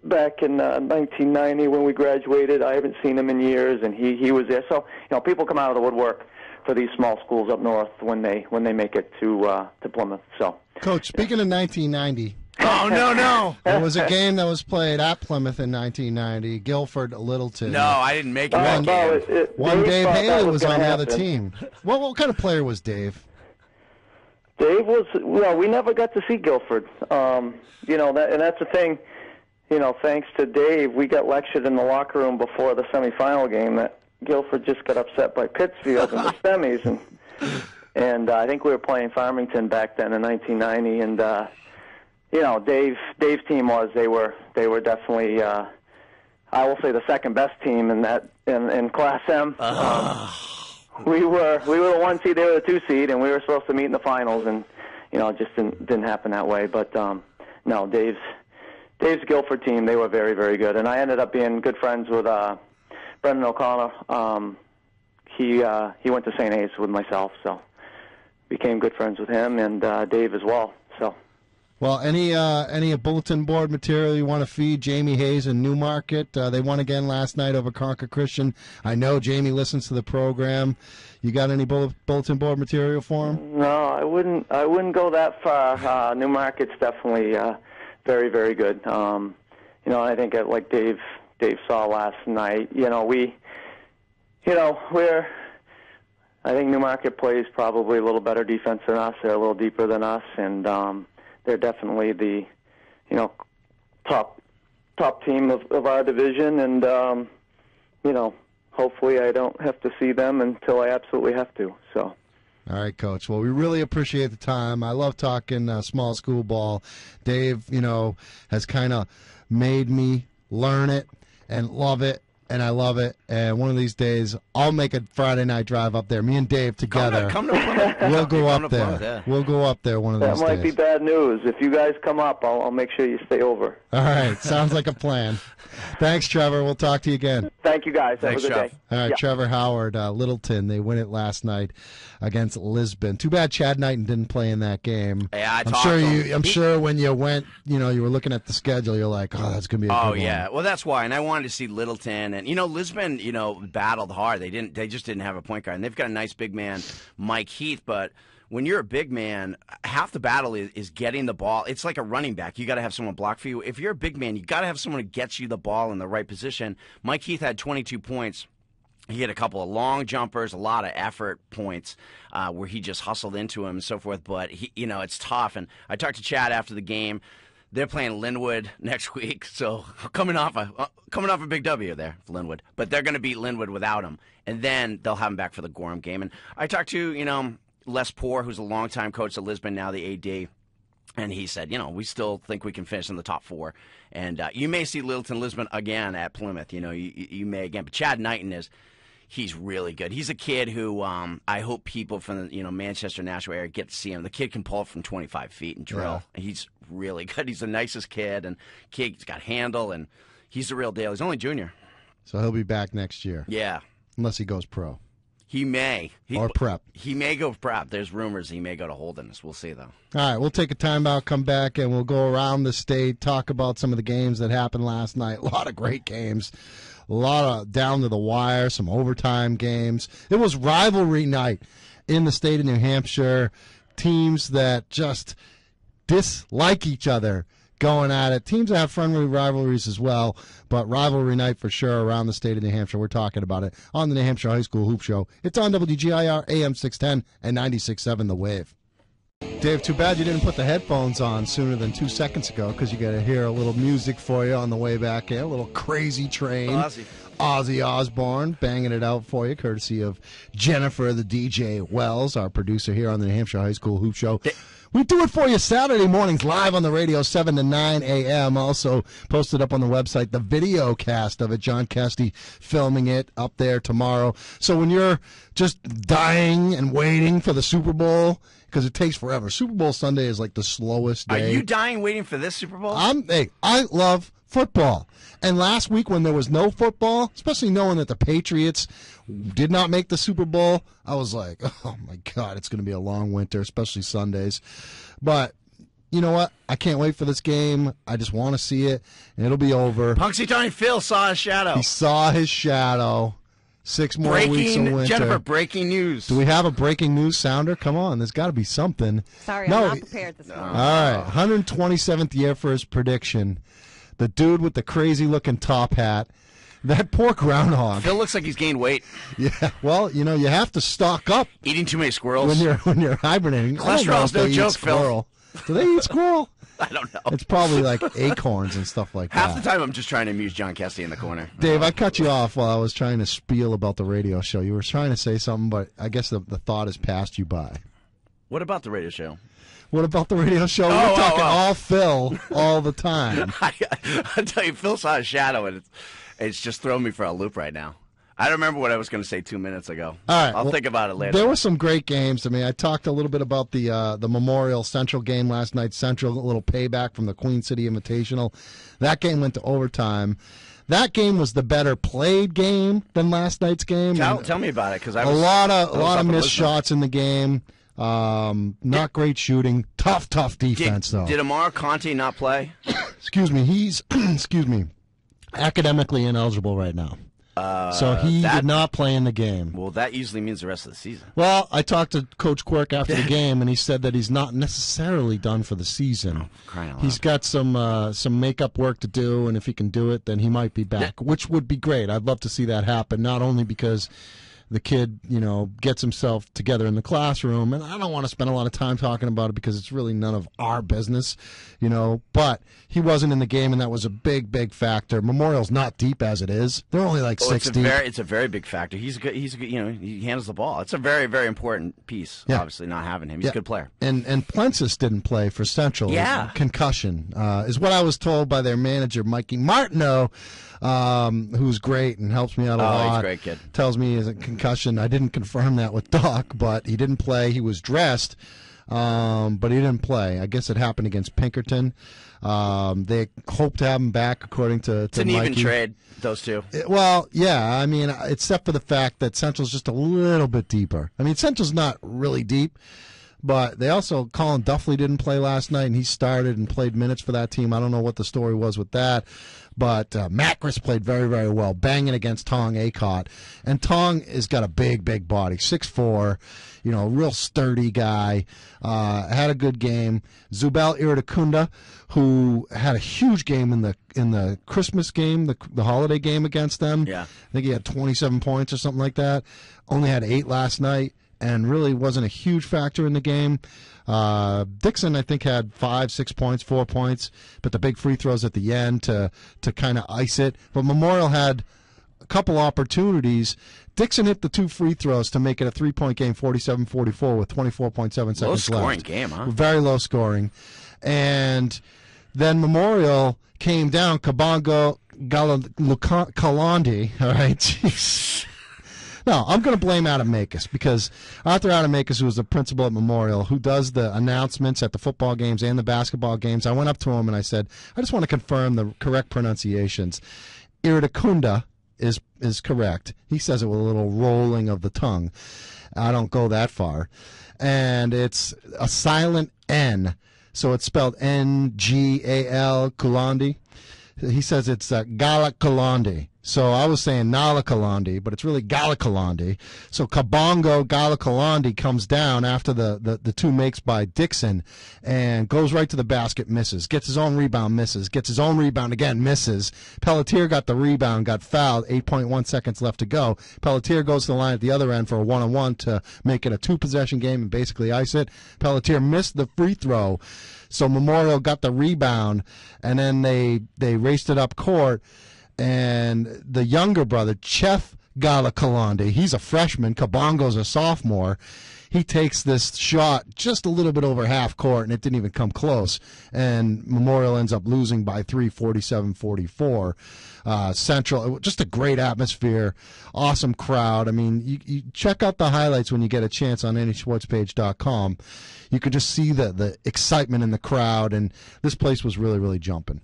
back in 1990 when we graduated. I haven't seen him in years, and he was there. So, people come out of the woodwork for these small schools up north when they make it to Plymouth. So, Coach, speaking of 1990. Oh, no. There was a game that was played at Plymouth in 1990, Guilford-Littleton. No, I didn't make it. One Dave Haley was on the other team. What kind of player was Dave? Dave was, we never got to see Guilford. And that's the thing, thanks to Dave, we got lectured in the locker room before the semifinal game that Guilford just got upset by Pittsfield in the semis. And I think we were playing Farmington back then in 1990. And, Dave's team they were definitely, I will say, the second best team in Class M. We were the 1 seed, they were the 2 seed, and we were supposed to meet in the finals, and it just didn't happen that way. But no, Dave's Guilford team, they were very, very good, and I ended up being good friends with Brendan O'Connor. He went to St. A's with myself, so became good friends with him and Dave as well. So. Well, any bulletin board material you want to feed Jamie Hayes in Newmarket? They won again last night over Concord Christian. I know Jamie listens to the program. You got any bulletin board material for him? No, I wouldn't go that far. Newmarket's definitely very, very good. I think like Dave saw last night. I think Newmarket plays probably a little better defense than us. They're a little deeper than us, and they're definitely the, top team of our division. And hopefully I don't have to see them until I absolutely have to. So. All right, Coach. Well, we really appreciate the time. I love talking small school ball. Dave, has kind of made me learn it and love it, and I love it. And one of these days, I'll make a Friday night drive up there. Me and Dave together. Come to Plymouth. We'll go up there. Plymouth, yeah. We'll go up there one of these days. That might be bad news. If you guys come up, I'll make sure you stay over. All right. Sounds like a plan. Thanks, Trevor. We'll talk to you again. Thank you, guys. Thanks, have a good Jeff. day. All right, Yeah. Trevor Howard, Littleton. They win it last night against Lisbon. Too bad Chad Knighton didn't play in that game. Yeah, I'm sure when you went, you were looking at the schedule. You're like, oh, that's gonna be a good one. Oh yeah, well that's why, and I wanted to see Littleton, and Lisbon, battled hard. They just didn't have a point guard, and they've got a nice big man, Mike Heath, but. When you're a big man, half the battle is getting the ball. It's like a running back. You got to have someone block for you. If you're a big man, you got to have someone who gets you the ball in the right position. Mike Heath had 22 points. He had a couple of long jumpers, a lot of effort points where he just hustled into him and so forth. But it's tough. And I talked to Chad after the game. They're playing Linwood next week, so coming off a big W there for Linwood. But they're going to beat Linwood without him, and then they'll have him back for the Gorham game. And I talked to Les Poor, who's a longtime coach at Lisbon, now the AD, and he said, we still think we can finish in the top 4. And you may see Littleton Lisbon again at Plymouth. You may again. But Chad Knighton he's really good. He's a kid who I hope people from the Manchester, Nashua area get to see him. The kid can pull it from 25 feet and drill. Yeah. He's really good. He's the nicest kid, and he's got handle, and he's the real deal. He's only junior. So he'll be back next year. Yeah. Unless he goes pro. He may. Or prep. He may go prep. There's rumors he may go to Holderness. We'll see, though. All right, we'll take a timeout, come back, and we'll go around the state, talk about some of the games that happened last night. A lot of great games. A lot of down to the wire, some overtime games. It was rivalry night in the state of New Hampshire. Teams that just dislike each other going at it. Teams that have friendly rivalries as well, but rivalry night for sure around the state of New Hampshire. We're talking about it on the New Hampshire High School Hoop Show. It's on WGIR AM 610 and 96.7 The Wave. Dave, too bad you didn't put the headphones on sooner than 2 seconds ago, because you got to hear a little music for you on the way back here. A little Crazy Train. Ozzy Osbourne banging it out for you, courtesy of Jennifer the DJ Wells, our producer here on the New Hampshire High School Hoop Show. We do it for you Saturday mornings live on the radio, 7 to 9 a.m. Also posted up on the website, the video cast of it. John Kesty filming it up there tomorrow. So when you're just dying and waiting for the Super Bowl, because it takes forever. Super Bowl Sunday is like the slowest day. Are you dying waiting for this Super Bowl? I love football. And last week when there was no football, especially knowing that the Patriots did not make the Super Bowl, I was like, oh my God, it's going to be a long winter, especially Sundays. But you know what? I can't wait for this game. I just want to see it, and it'll be over. Punxsutawney Phil saw his shadow. He saw his shadow. 6 more weeks of winter. Jennifer, breaking news. Do we have a breaking news sounder? Come on, there's got to be something. Sorry, I'm not prepared this morning. All right, 127th year for his prediction. The dude with the crazy-looking top hat. That poor groundhog. Phil looks like he's gained weight. Yeah, well, you have to stock up. Eating too many squirrels. When you're hibernating. Cholesterol's no joke, Phil. Do they eat squirrel? I don't know. It's probably like acorns and stuff like that. Half the time I'm just trying to amuse John Kesty in the corner. Dave, I cut you off while I was trying to spiel about the radio show. You were trying to say something, but I guess the thought has passed you by. What about the radio show? What about the radio show? We're talking all Phil all the time. I tell you, Phil saw a shadow, and it's just throwing me for a loop right now. I don't remember what I was going to say 2 minutes ago. All right, I'll think about it later. There were some great games. I mean, I talked a little bit about the Memorial Central game last night. Central, a little payback from the Queen City Invitational. That game went to overtime. That game was the better played game than last night's game. Tell me about it, because a lot of missed shots in the game. Not great shooting. Tough defense, though. Did Amar Conte not play? Excuse me. He's academically ineligible right now. So he did not play in the game. Well, that usually means the rest of the season. Well, I talked to Coach Quirk after the game, and he said that he's not necessarily done for the season. Oh, crying out loud. He's got some makeup work to do, and if he can do it, then he might be back, which would be great. I'd love to see that happen, not only because the kid, gets himself together in the classroom, and I don't want to spend a lot of time talking about it because it's really none of our business, but he wasn't in the game, and that was a big factor. Memorial's not deep as it is. They're only like 6 deep. It's a very big factor. He's good, he handles the ball. It's a very, very important piece, obviously, not having him. He's a good player. And Plensis didn't play for Central. Yeah. Concussion is what I was told by their manager, Mikey Martineau, who's great and helps me out a lot. He's a great kid. Tells me he's a concussion. I didn't confirm that with Doc, but he didn't play. He was dressed, but he didn't play. I guess it happened against Pinkerton. They hope to have him back, according to It's an Mikey. even trade, those two. Well, yeah. I mean, except for the fact that Central's just a little bit deeper. I mean, Central's not really deep. But they also, Colin Duffley didn't play last night, and he started and played minutes for that team. I don't know what the story was with that. But Macris played very, very well, banging against Tong Acott. And Tong has got a big body, 6'4", real sturdy guy. Had a good game. Zubel Iridakunda, who had a huge game in the Christmas game, the holiday game against them. Yeah. I think he had 27 points or something like that. Only had 8 last night. And really wasn't a huge factor in the game. Dixon, I think, had 5, 6 points, 4 points, but the big free throws at the end to kind of ice it. But Memorial had a couple opportunities. Dixon hit the 2 free throws to make it a 3-point game, 47-44, with 24.7 seconds left. Low scoring game, huh? Very low scoring. And then Memorial came down, Kabongo Kalandi, all right, jeez. No, I'm going to blame Adamakis because Arthur Adamakis, who was the principal at Memorial, who does the announcements at the football games and the basketball games, I went up to him and I said, I just want to confirm the correct pronunciations. Iridakunda is correct. He says it with a little rolling of the tongue. I don't go that far. And it's a silent N, so it's spelled N-G-A-L, Kulandi. He says it's Gala Kalandi. So I was saying Nala Kalandi, but it's really Gala Kalandi. So Kabongo Gala Kalandi comes down after the 2 makes by Dixon and goes right to the basket, misses. Gets his own rebound, misses. Gets his own rebound again, misses. Pelletier got the rebound, got fouled, 8.1 seconds left to go. Pelletier goes to the line at the other end for a 1-on-1 to make it a 2-possession game and basically ice it. Pelletier missed the free throw. So Memorial got the rebound, and then they raced it up court. And the younger brother, Chef Galakalandi, he's a freshman. Kabongo's a sophomore. He takes this shot just a little bit over half court, and it didn't even come close. And Memorial ends up losing by 3, 47-44. Central, just a great atmosphere, awesome crowd. I mean, you check out the highlights when you get a chance on anysportspage.com. You could just see the excitement in the crowd, and this place was really, really jumping.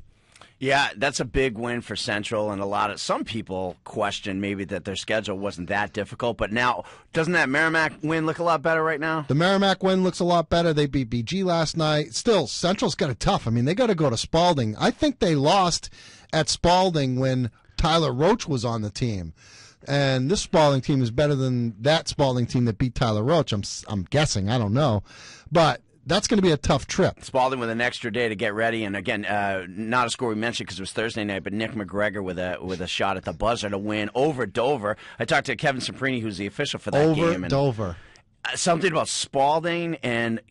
Yeah, that's a big win for Central, and some people question maybe that their schedule wasn't that difficult, but now, doesn't that Merrimack win look a lot better right now? The Merrimack win looks a lot better. They beat BG last night. Still, Central's got it tough. I mean, they got to go to Spalding. I think they lost at Spalding when Tyler Roach was on the team. And this Spalding team is better than that Spalding team that beat Tyler Roach. I'm guessing. I don't know. But that's going to be a tough trip. Spalding with an extra day to get ready, and again, not a score we mentioned because it was Thursday night, but Nick McGregor with a shot at the buzzer to win over Dover. I talked to Kevin Saprini, who's the official for that game. Over Dover. Something about Spalding and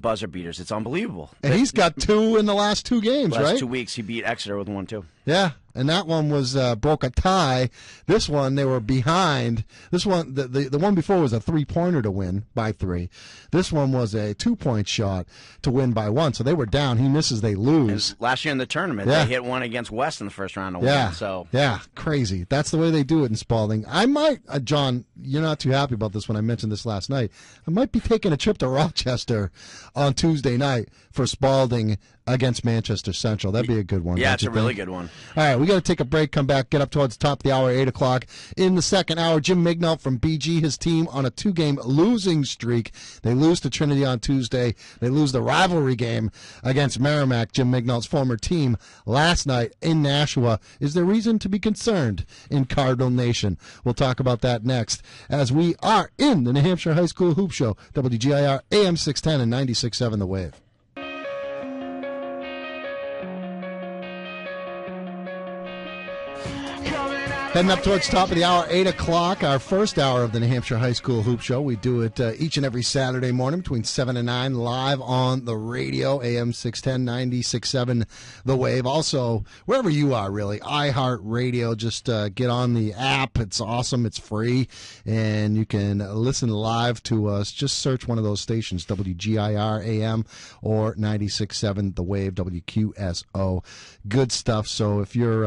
buzzer beaters. It's unbelievable. And he's got 2 in the last 2 games, right? Last 2 weeks, he beat Exeter with 1, too. Yeah, and that one was broke a tie. This one, they were behind. This one, the one before was a 3-pointer to win by 3. This one was a 2-point shot to win by 1. So they were down. He misses, they lose. And last year in the tournament, they hit one against West in the first round to win. So yeah, crazy. That's the way they do it in Spalding. I might, John, you're not too happy about this when I mentioned this last night. I might be taking a trip to Rochester on Tuesday night for Spalding against Manchester Central. That'd be a good one. Yeah, it's a really good one. All right, we got to take a break, come back, get up towards the top of the hour, 8 o'clock. In the second hour, Jim Mignault from BG, his team on a 2-game losing streak. They lose to Trinity on Tuesday. They lose the rivalry game against Merrimack, Jim Mignault's former team, last night in Nashua. Is there reason to be concerned in Cardinal Nation? We'll talk about that next as we are in the New Hampshire High School Hoop Show, WGIR AM 610 and 96.7 The Wave. Heading up towards the top of the hour, 8 o'clock, our first hour of the New Hampshire High School Hoop Show. We do it each and every Saturday morning between 7 and 9, live on the radio, AM 610, 96.7 The Wave. Also, wherever you are, really, iHeartRadio, just get on the app. It's awesome. It's free, and you can listen live to us. Just search one of those stations, WGIR AM or 96.7 The Wave, WQSO. Good stuff. So if you're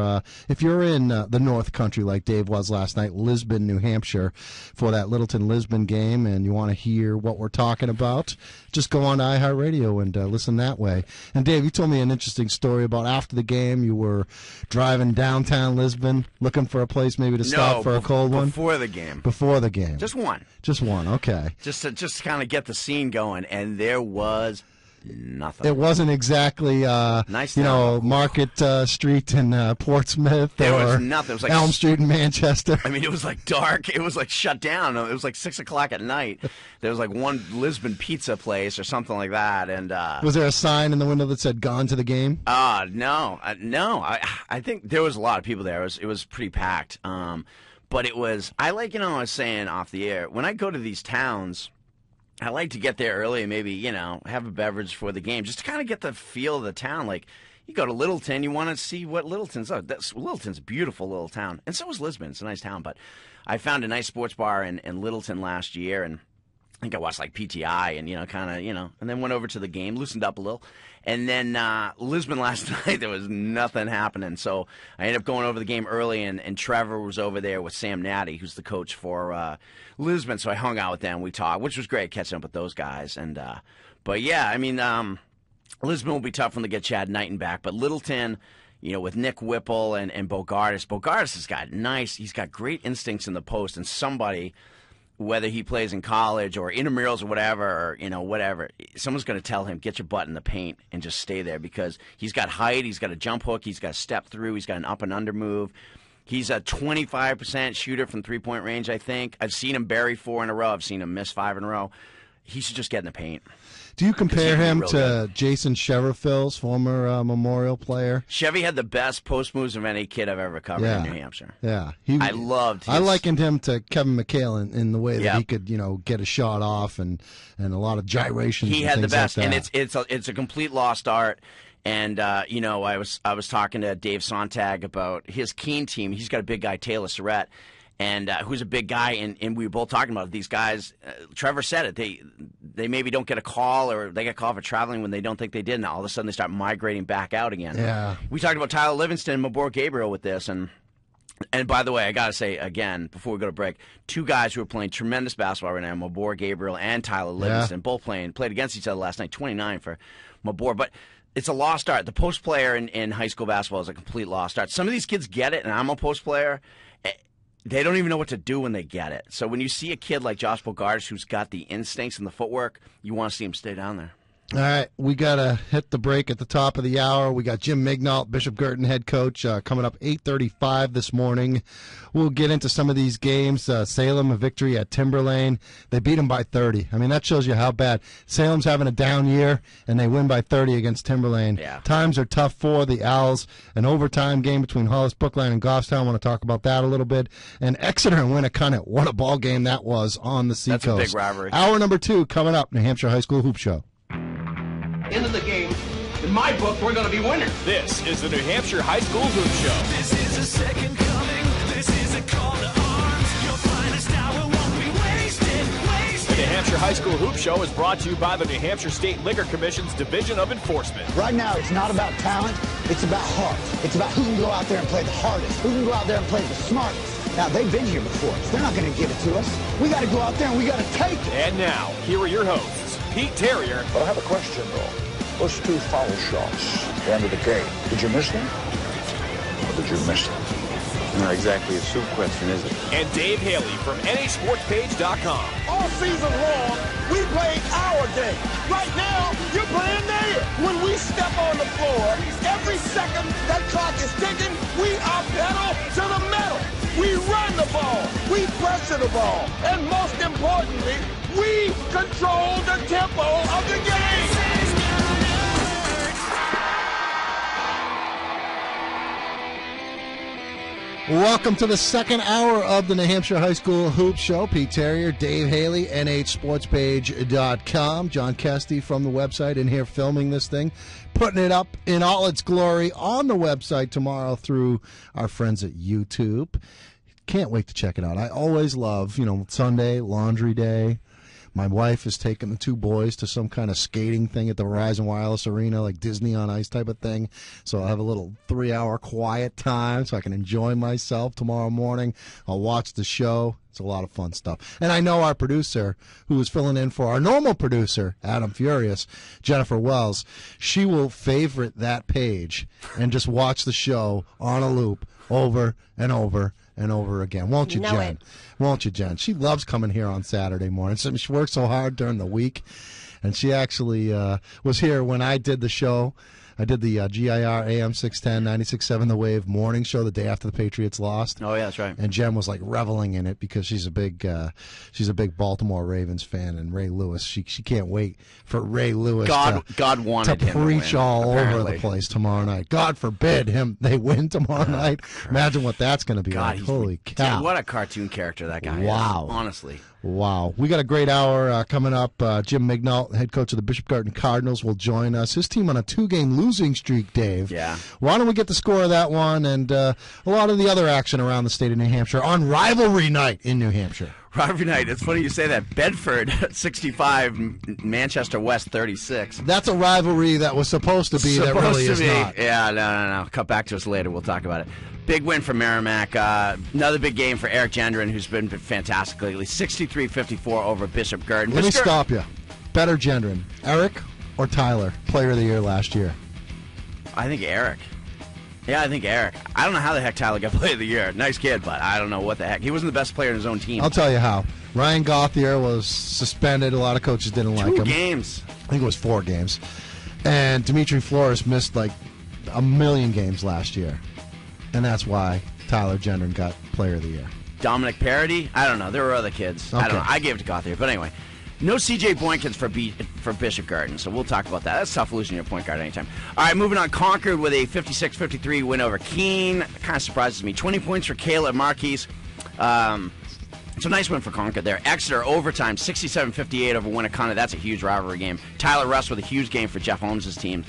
in the North Country, like Dave was last night, Lisbon, New Hampshire, for that Littleton-Lisbon game, and you want to hear what we're talking about, just go on to iHeartRadio and listen that way. And Dave, you told me an interesting story about after the game, you were driving downtown Lisbon, looking for a place maybe to stop for a cold one? Before the game. Before the game. Just one. Just one, okay. Just to kind of get the scene going, and there was nothing. It wasn't exactly, nice, Market Street in Portsmouth. There or was nothing. It was like Elm Street in Manchester. I mean, it was like dark. It was like shut down. It was like 6 o'clock at night. There was like one Lisbon pizza place or something like that. And was there a sign in the window that said "Gone to the game"? No. I think there was a lot of people there. It was pretty packed. But it was. I was saying off the air, when I go to these towns, I like to get there early and maybe, have a beverage for the game, just to kind of get the feel of the town. Like, you go to Littleton, you want to see what Littleton's like. Littleton's a beautiful little town, and so is Lisbon. It's a nice town, but I found a nice sports bar in Littleton last year, and I think I watched like PTI and, and then went over to the game, loosened up a little. And then Lisbon last night, there was nothing happening. So I ended up going over the game early, and Trevor was over there with Sam Natty, who's the coach for Lisbon. So I hung out with them. We talked, which was great, catching up with those guys. And but, yeah, I mean, Lisbon will be tough when they get Chad Knighton back. But Littleton, with Nick Whipple and Bogardus has got he's got great instincts in the post, and somebody – whether he plays in college or intramurals or whatever, whatever, someone's going to tell him, get your butt in the paint and just stay there, because he's got height, he's got a jump hook, he's got a step through, he's got an up and under move. He's a 25% shooter from three-point range, I think. I've seen him bury 4 in a row. I've seen him miss 5 in a row. He should just get in the paint. Do you compare him to Jason Sherrifield's former Memorial player? Chevy had the best post moves of any kid I've ever covered in New Hampshire. Yeah. I loved his... I likened him to Kevin McHale in the way that he could, get a shot off and a lot of gyrations. He and had the things best, like and it's a complete lost art. And I was talking to Dave Sontag about his Keene team. He's got a big guy, Taylor Surratt, and who's a big guy, and we were both talking about it. These guys, Trevor said it, they maybe don't get a call, or they get called for traveling when they don't think they did, and all of a sudden they start migrating back out again. Yeah. We talked about Tyler Livingston and Mabor Gabriel with this, and by the way, I got to say again, before we go to break, 2 guys who are playing tremendous basketball right now, Mabor Gabriel and Tyler Livingston, both played against each other last night, 29 for Mabor, but it's a lost art. The post player in high school basketball is a complete lost art. Some of these kids get it, and I'm a post player. They don't even know what to do when they get it. So when you see a kid like Josh Bogardus who's got the instincts and the footwork, you want to see him stay down there. All right, we got to hit the break at the top of the hour. We got Jim Mignault, Bishop Girton head coach, coming up 8:35 this morning. We'll get into some of these games. Salem, a victory at Timberlane. They beat them by 30. I mean, that shows you how bad. Salem's having a down year, and they win by 30 against Timberlane. Yeah. Times are tough for the Owls. An overtime game between Hollis, Brookline, and Goffstown. I want to talk about that a little bit. And Exeter and Winnicott. What a ball game that was on the Seacoast. That's a big rivalry. Hour number 2 coming up, New Hampshire High School Hoop Show. End of the game, in my book, we're going to be winners. This is the New Hampshire High School Hoop Show. This is a second coming. This is a call to arms. Your finest hour won't be wasted. The New Hampshire High School Hoop Show is brought to you by the New Hampshire State Liquor Commission's Division of Enforcement. Right now, it's not about talent. It's about heart. It's about who can go out there and play the hardest, who can go out there and play the smartest. Now, they've been here before, so they're not going to give it to us. We got to go out there and we got to take it. And now, here are your hosts, Pete Terrier. But I have a question, though. Those 2 foul shots, the end of the game. Did you miss them? Or did you miss them? Not exactly a soup question, is it? And Dave Haley from NASportsPage.com. All season long, we played our game. Right now, you're playing theirs. When we step on the floor, every second that clock is ticking, we are pedal to the metal. We run the ball. We pressure the ball. And most importantly, we control the tempo of the game. Welcome to the second hour of the New Hampshire High School Hoop Show. Pete Terrier, Dave Haley, NHSportsPage.com. John Kesty from the website in here filming this thing, putting it up in all its glory on the website tomorrow through our friends at YouTube. Can't wait to check it out. I always love, Sunday, laundry day. My wife has taken the 2 boys to some kind of skating thing at the Verizon Wireless Arena, like Disney on Ice type of thing. So I'll have a little 3-hour quiet time so I can enjoy myself tomorrow morning. I'll watch the show. It's a lot of fun stuff. And I know our producer, who is filling in for our normal producer, Adam Furious, Jennifer Wells, she will favorite that page and just watch the show on a loop over and over and over again. Won't you, Jen? Won't you, Jen? She loves coming here on Saturday mornings. She works so hard during the week, and she actually was here when I did the show. I did the GIR AM 610, 96.7 The Wave morning show the day after the Patriots lost. Oh, yeah, that's right. And Jen was like reveling in it because she's a big Baltimore Ravens fan, and Ray Lewis. She can't wait for Ray Lewis God wanted to him preach to win, all apparently. over the place tomorrow night. God forbid they win tomorrow night. Imagine what that's going to be like. Holy cow. Dude, what a cartoon character that guy is. Wow. Honestly. Wow. We got a great hour coming up. Jim Mignault, head coach of the Bishop Garden Cardinals, will join us. His team on a 2-game losing streak, Dave. Yeah. Why don't we get the score of that one and a lot of the other action around the state of New Hampshire on rivalry night in New Hampshire. Rivalry night. It's funny you say that. Bedford 65, Manchester West 36. That's a rivalry that was supposed to be that really is not. Yeah, no. Cut back to us later. We'll talk about it. Big win for Merrimack. Another big game for Eric Gendron, who's been fantastic lately. 63-54 over Bishop Garden. Let me stop you. Better Gendron, Eric or Tyler, player of the year last year? I think Eric. Yeah, I think Eric. I don't know how the heck Tyler got player of the year. Nice kid, but I don't know what the heck. He wasn't the best player in his own team. I'll tell you how. Ryan Gauthier was suspended. A lot of coaches didn't like him. 2 games. I think it was 4 games. And Dimitri Flores missed like a million games last year. And that's why Tyler Gendron got player of the year. Dominic Parody? I don't know. There were other kids. Okay. I don't know. I gave it to Gauthier. But anyway, no C.J. Boykins for Bishop Garden, so we'll talk about that. That's tough losing your point guard anytime. All right, moving on. Concord with a 56-53 win over Keene. Kind of surprises me. 20 points for Caleb Marquise. It's a nice win for Concord there. Exeter overtime, 67-58 over Winnicott. That's a huge rivalry game. Tyler Russ with a huge game for Jeff Holmes' team.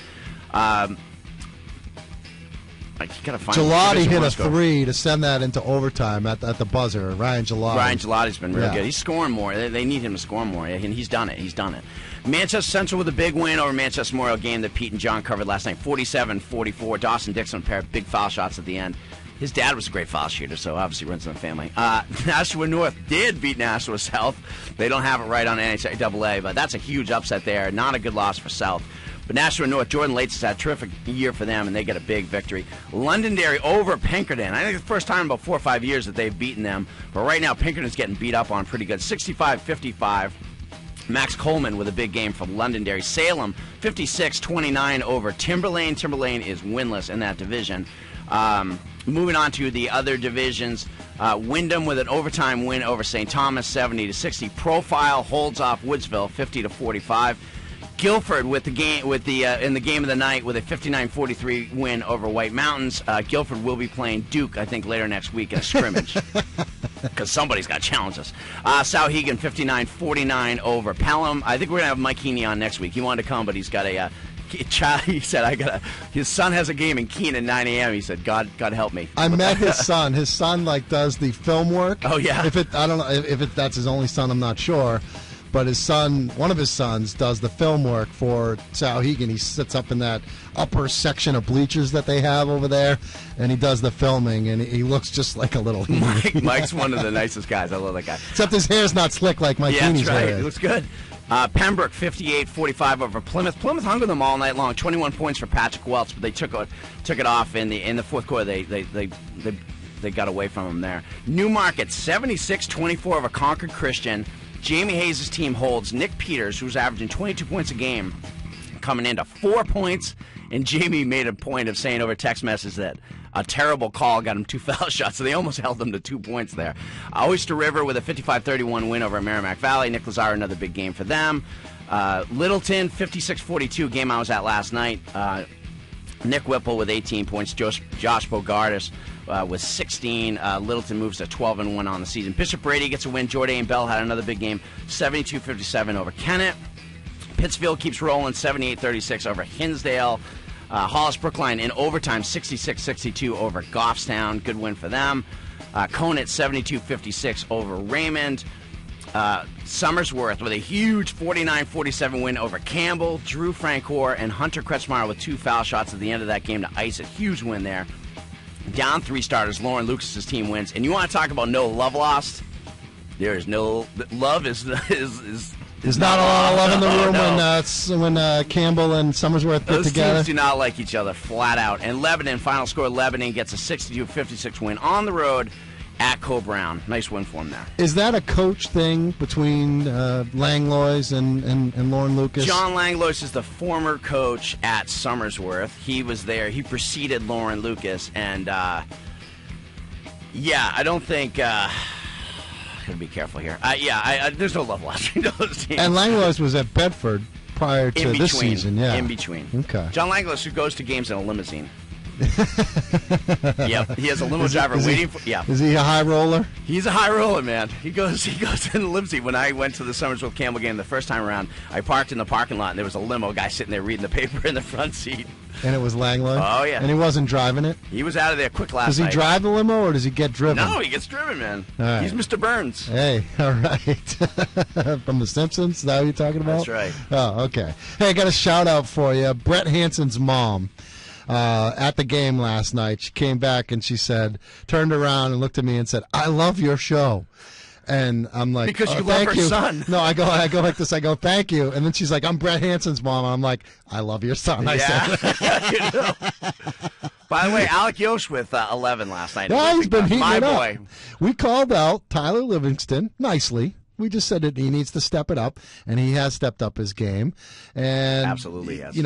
Gelati hit a 3 to send that into overtime at the buzzer. Ryan Gelati's been really good. He's scoring more. They need him to score more, and he's done it. Manchester Central with a big win over Manchester Memorial, game that Pete and John covered last night. 47-44. Dawson Dixon, a pair of big foul shots at the end. His dad was a great foul shooter, so obviously runs in the family. Nashua North did beat Nashua South. They don't have it right on NHAA, but that's a huge upset there. Not a good loss for South. But Nashua North, Jordan Lates has had a terrific year for them, and they get a big victory. Londonderry over Pinkerton. I think it's the first time in about 4 or 5 years that they've beaten them. But right now, Pinkerton's getting beat up on pretty good. 65-55. Max Coleman with a big game for Londonderry. Salem, 56-29 over Timberlane. Timberlane is winless in that division. Moving on to the other divisions, Wyndham with an overtime win over St. Thomas, 70-60. Profile holds off Woodsville, 50-45. Guilford in the game of the night with a 59-43 win over White Mountains. Guilford will be playing Duke, I think, later next week in a scrimmage. Because somebody's got to challenge us. Souhegan 59-49 over Pelham. I think we're going to have Mike Heaney on next week. He wanted to come, but he's got a he said, his son has a game in Keene at 9 a.m. He said, God help me. I met his son. His son does the film work. Oh, yeah. I don't know if that's his only son, I'm not sure. but one of his sons, does the film work for Sauhegan. He sits up in that upper section of bleachers that they have over there, and he does the filming, and he looks just like a little Mike's one of the nicest guys. I love that guy. Except his hair's not slick like Mike Heaney's that's right. hair. It looks good. Pembroke 58-45 over Plymouth. Plymouth hung with them all night long. 21 points for Patrick Welch, but they took it off in the fourth quarter. They got away from them there. Newmarket 76-24 over Concord Christian. Jamie Hayes' team holds Nick Peters, who's averaging 22 points a game, coming into 4 points. And Jamie made a point of saying over text message that a terrible call got him 2 foul shots, so they almost held them to 2 points there. Oyster River with a 55-31 win over Merrimack Valley. Nick Lazar, another big game for them. Littleton 56-42, game I was at last night. Nick Whipple with 18 points. Josh Bogardus with 16. Littleton moves to 12-1 on the season. Bishop Brady gets a win. Jordan Bell had another big game, 72-57 over Kennett. Pittsfield keeps rolling, 78-36 over Hinsdale. Hollis Brookline in overtime, 66-62 over Goffstown. Good win for them. Conant 72-56 over Raymond. Somersworth with a huge 49-47 win over Campbell. Drew Francoeur and Hunter Kretschmeyer with 2 foul shots at the end of that game to ice a huge win there. Down 3 starters, Lauren Lucas's team wins. And you want to talk about no love lost? There is no love is There's not a lot of love in the room no. when Campbell and Somersworth get Those together. teams do not like each other, flat out. And Lebanon, final score, Lebanon gets a 62-56 win on the road at Co-Brown. Nice win for them there. Is that a coach thing between Langlois and Lauren Lucas? John Langlois is the former coach at Somersworth. He was there. He preceded Lauren Lucas. And, I don't think... Gotta be careful here. There's no love lost between those teams. And Langlois was at Bedford prior to this season, yeah. In between. Okay. John Langlois, who goes to games in a limousine. Yep, he has a limo driver waiting for. Yeah, is he a high roller? He's a high roller, man. He goes in the limousine. When I went to the Somersworth Campbell game the first time around, I parked in the parking lot and there was a limo guy sitting there reading the paper in the front seat. And it was Langlois? Oh, yeah. And he wasn't driving it? He was out of there quick last night. Does he drive the limo or does he get driven? No, he gets driven, man. Right. He's Mr. Burns. Hey, all right. From The Simpsons? Is that what you're talking about? That's right. Oh, okay. Hey, I got a shout out for you. Brett Hansen's mom. At the game last night, she came back and she turned around and looked at me and said, "I love your show." And I'm like, because you love her son. No, I go like this. I go, "Thank you." And then she's like, "I'm Brett Hansen's mom." And I'm like, "I love your son." I said. By the way, Alec Yost with 11 last night. Yeah, he's been heating it up. Boy. We called out Tyler Livingston nicely. We just said that he needs to step it up, and he has stepped up his game. And absolutely, yes.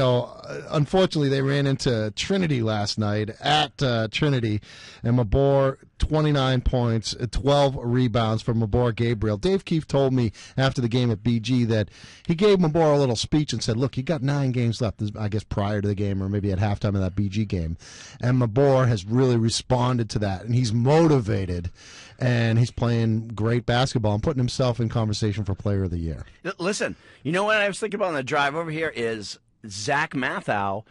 Unfortunately, they ran into Trinity last night at Trinity, and Mabor 29 points, 12 rebounds for Mabor Gabriel. Dave Keefe told me after the game at BG that he gave Mabor a little speech and said, "Look, you got 9 games left." I guess prior to the game or maybe at halftime of that BG game, and Mabor has really responded to that, and he's motivated. And he's playing great basketball and putting himself in conversation for Player of the Year. Listen, you know what I was thinking about on the drive over here is Zach Matthew.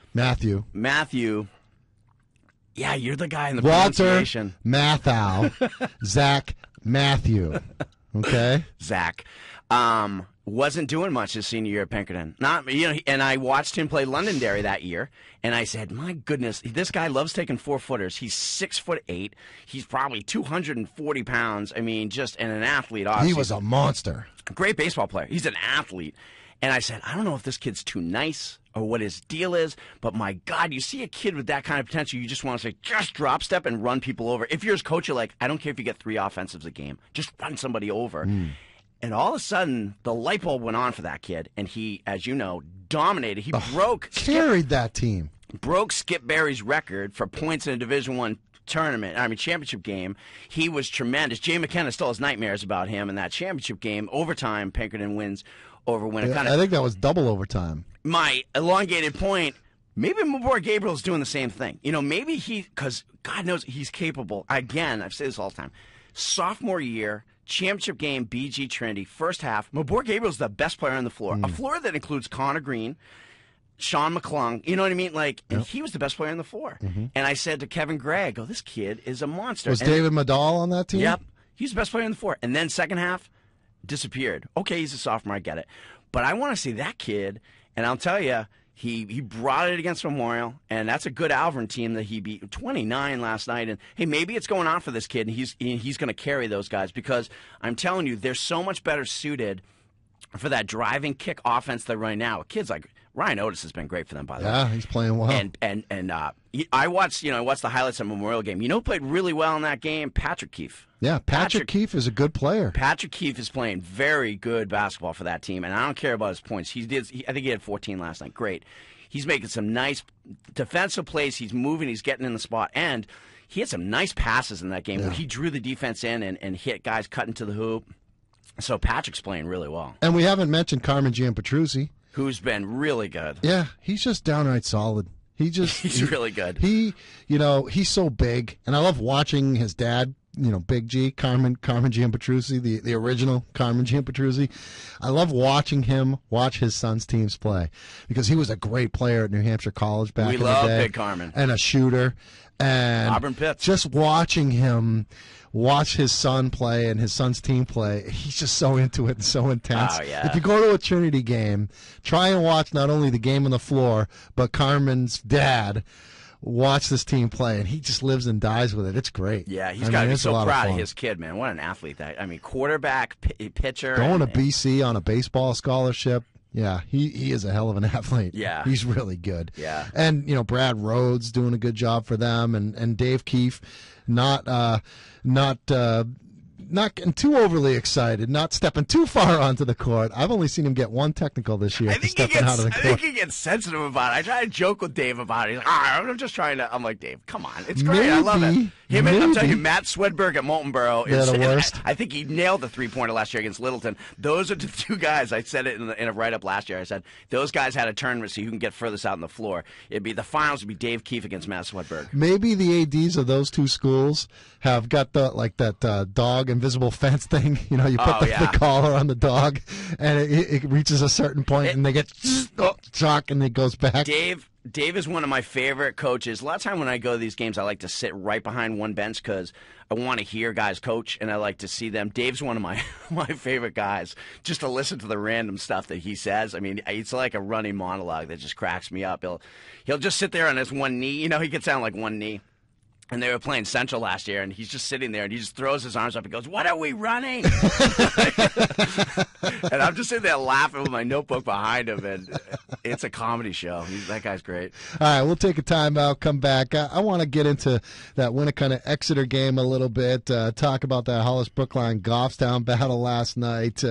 Yeah, you're the guy in the pronunciation. Walter Matthau. Zach Matthew. Okay? Zach. Wasn't doing much his senior year at Pinkerton. And I watched him play Londonderry that year, and I said, my goodness, this guy loves taking 4-footers. He's 6'8". He's probably 240 pounds. I mean, and an athlete. Obviously. He was a monster. Great baseball player. He's an athlete. And I said, I don't know if this kid's too nice or what his deal is, but my God, you see a kid with that kind of potential, you just want to say, just drop step and run people over. If you're his coach, you're like, I don't care if you get 3 offensives a game. Just run somebody over. And all of a sudden, the light bulb went on for that kid, and he, as you know, dominated. He carried that team. Broke Skip Berry's record for points in a Division I championship game. He was tremendous. Jay McKenna still has nightmares about him in that championship game. Overtime, Pinkerton wins over Winnicott. I think that was double overtime. My elongated point, maybe Mabor Gabriel's doing the same thing. Maybe because God knows he's capable. Again, I've said this all the time. Sophomore year, championship game, BG Trinity, first half. Mabor Gabriel's the best player on the floor. A floor that includes Connor Green, Sean McClung. You know what I mean? And he was the best player on the floor. And I said to Kevin Gregg, this kid is a monster. Was David Madal on that team? Yep. He's the best player on the floor. And then second half, disappeared. Okay, he's a sophomore, I get it. But I want to see that kid, and I'll tell you, he brought it against Memorial, and that's a good Alvern team that he beat 29 last night. And, hey, maybe it's going on for this kid, and he's going to carry those guys because I'm telling you, they're so much better suited for that driving kick offense they're running now. Kids like Ryan Otis has been great for them, by the way. Yeah, he's playing well. And I watched the highlights of Memorial game. You know who played really well in that game? Patrick Keefe. Yeah, Patrick Keefe is a good player. Patrick Keefe is playing very good basketball for that team, and I don't care about his points. I think he had 14 last night. Great. He's making some nice defensive plays. He's moving. He's getting in the spot. And he had some nice passes in that game where he drew the defense in and hit guys cutting to the hoop. So Patrick's playing really well. And we haven't mentioned Carmen Gianpetruzzi, who's been really good. Yeah, he's just downright solid. He's really good. He's so big, and I love watching his dad. Big G, Carmen Gianpetruzzi, the original Carmen Gianpetruzzi. I love watching him watch his son's teams play because he was a great player at New Hampshire College back in the day. We love Big Carmen. And a shooter. And Auburn Pitts. Just watching him watch his son play and his son's team play, he's just so into it and so intense. Oh, yeah. If you go to a Trinity game, try and watch not only the game on the floor, but Carmen's dad watch this team play, and he just lives and dies with it. It's great. Yeah, he's got to be so proud of his kid, man. What an athlete quarterback, pitcher. Going to BC on a baseball scholarship. Yeah, he is a hell of an athlete. Yeah. He's really good. Yeah. And, Brad Rhodes doing a good job for them, and Dave Keefe not getting too overly excited, not stepping too far onto the court. I've only seen him get one technical this year. I think he gets sensitive about it. I try to joke with Dave about it. He's like, I'm just trying to. I'm like, Dave, come on. It's great. I love it. I'm telling you, Matt Swedberg at Molten Borough. They're the worst. I think he nailed the three-pointer last year against Littleton. Those are the two guys. I said it in a write-up last year. I said, those guys had a tournament so you can get furthest out on the floor. The finals would be Dave Keefe against Matt Swedberg. Maybe the ADs of those two schools have got that dog invisible fence thing. You put the collar on the dog, and it reaches a certain point, and they get shock, and it goes back. Dave is one of my favorite coaches. A lot of time when I go to these games, I like to sit right behind one bench because I want to hear guys coach, and I like to see them. Dave's one of my favorite guys, just to listen to the random stuff that he says. I mean, it's like a running monologue that just cracks me up. He'll just sit there on his one knee. He gets down like one knee. And they were playing Central last year, and he's just sitting there, and he just throws his arms up and goes, "What are we running?" And I'm just sitting there laughing with my notebook behind him, and it's a comedy show. That guy's great. All right, we'll take a timeout, come back. I want to get into that Winnicott-Exeter game a little bit, talk about that Hollis-Brookline-Goffstown battle last night.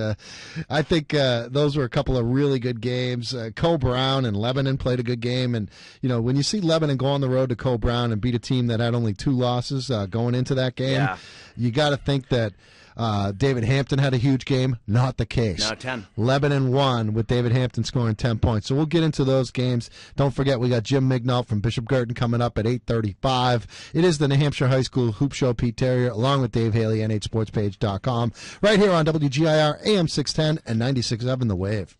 I think those were a couple of really good games. Co-Brown and Lebanon played a good game, and, when you see Lebanon go on the road to Co-Brown and beat a team that had only 2 losses going into that game, you got to think that David Hampton had a huge game. Not the case. No, 10. Lebanon won with David Hampton scoring 10 points. So we'll get into those games. Don't forget, we got Jim Mignault from Bishop Girton coming up at 8:35. It is the New Hampshire High School Hoop Show. Pete Terrier, along with Dave Haley, NHSportsPage.com, right here on WGIR AM 610 and 96.7 The Wave.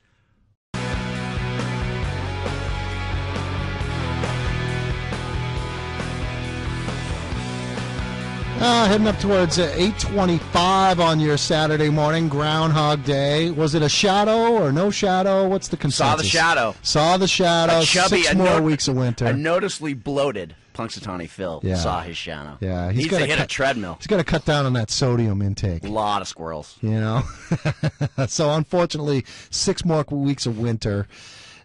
Heading up towards 8:25 on your Saturday morning, Groundhog Day. Was it a shadow or no shadow? What's the consensus? Saw the shadow. Saw the shadow. A chubby, 6 more weeks of winter. A noticeably bloated Punxsutawney Phil saw his shadow. Yeah, he's got to hit a treadmill. He's got to cut down on that sodium intake. A lot of squirrels. So unfortunately, 6 more weeks of winter.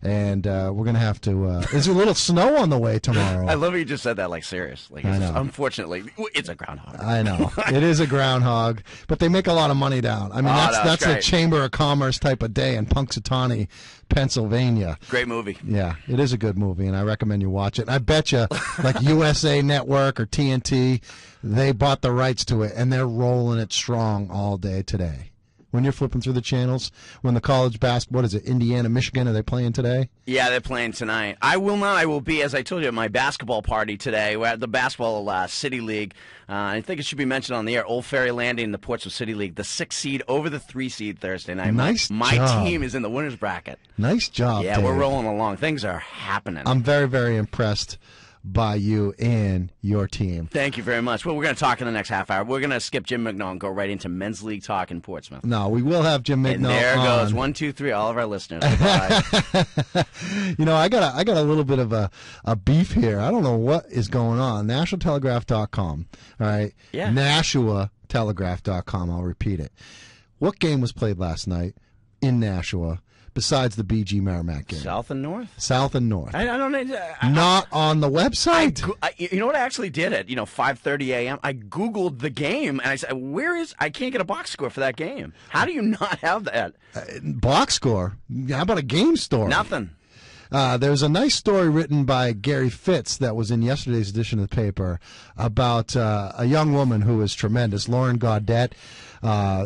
And we're going to have to there's a little snow on the way tomorrow. I love how you just said that like serious. Like, I know. Unfortunately, it's a groundhog. I know. It is a groundhog, but they make a lot of money down. I mean, that's a Chamber of Commerce type of day in Punxsutawney, Pennsylvania. Great movie. Yeah, it is a good movie, and I recommend you watch it. And I bet you, like USA Network or TNT, they bought the rights to it, and they're rolling it strong all day today. When you're flipping through the channels, when the college basketball, what is it, Indiana, Michigan, are they playing today? Yeah, they're playing tonight. I will not. I will be, as I told you, at my basketball party today. We're at the Basketball City League. I think it should be mentioned on the air. Old Ferry Landing, the Portsmouth City League, the 6 seed over the 3 seed Thursday night. Nice job. My team is in the winner's bracket. Nice job, Yeah, Dave. we're rolling along. Things are happening. I'm very, very impressed by you and your team. Thank you very much. Well, we're going to talk in the next half hour. We're going to skip Jim McNall and go right into men's league talk in Portsmouth. No, we will have Jim McNall. And there on. goes 1, 2, 3. All of our listeners. Bye. I got a little bit of a beef here. I don't know what is going on. NashuaTelegraph.com. All right. Yeah. NashuaTelegraph.com. I'll repeat it. What game was played last night in Nashua besides the BG Merrimack game? South and North? South and North. I don't know. Not on the website. You know what I actually did at 5:30 a.m.? I Googled the game, and I said, I can't get a box score for that game. How do you not have that? Box score? How about a game story? Nothing. There's a nice story written by Gary Fitz that was in yesterday's edition of the paper about a young woman who is tremendous, Lauren Gaudette.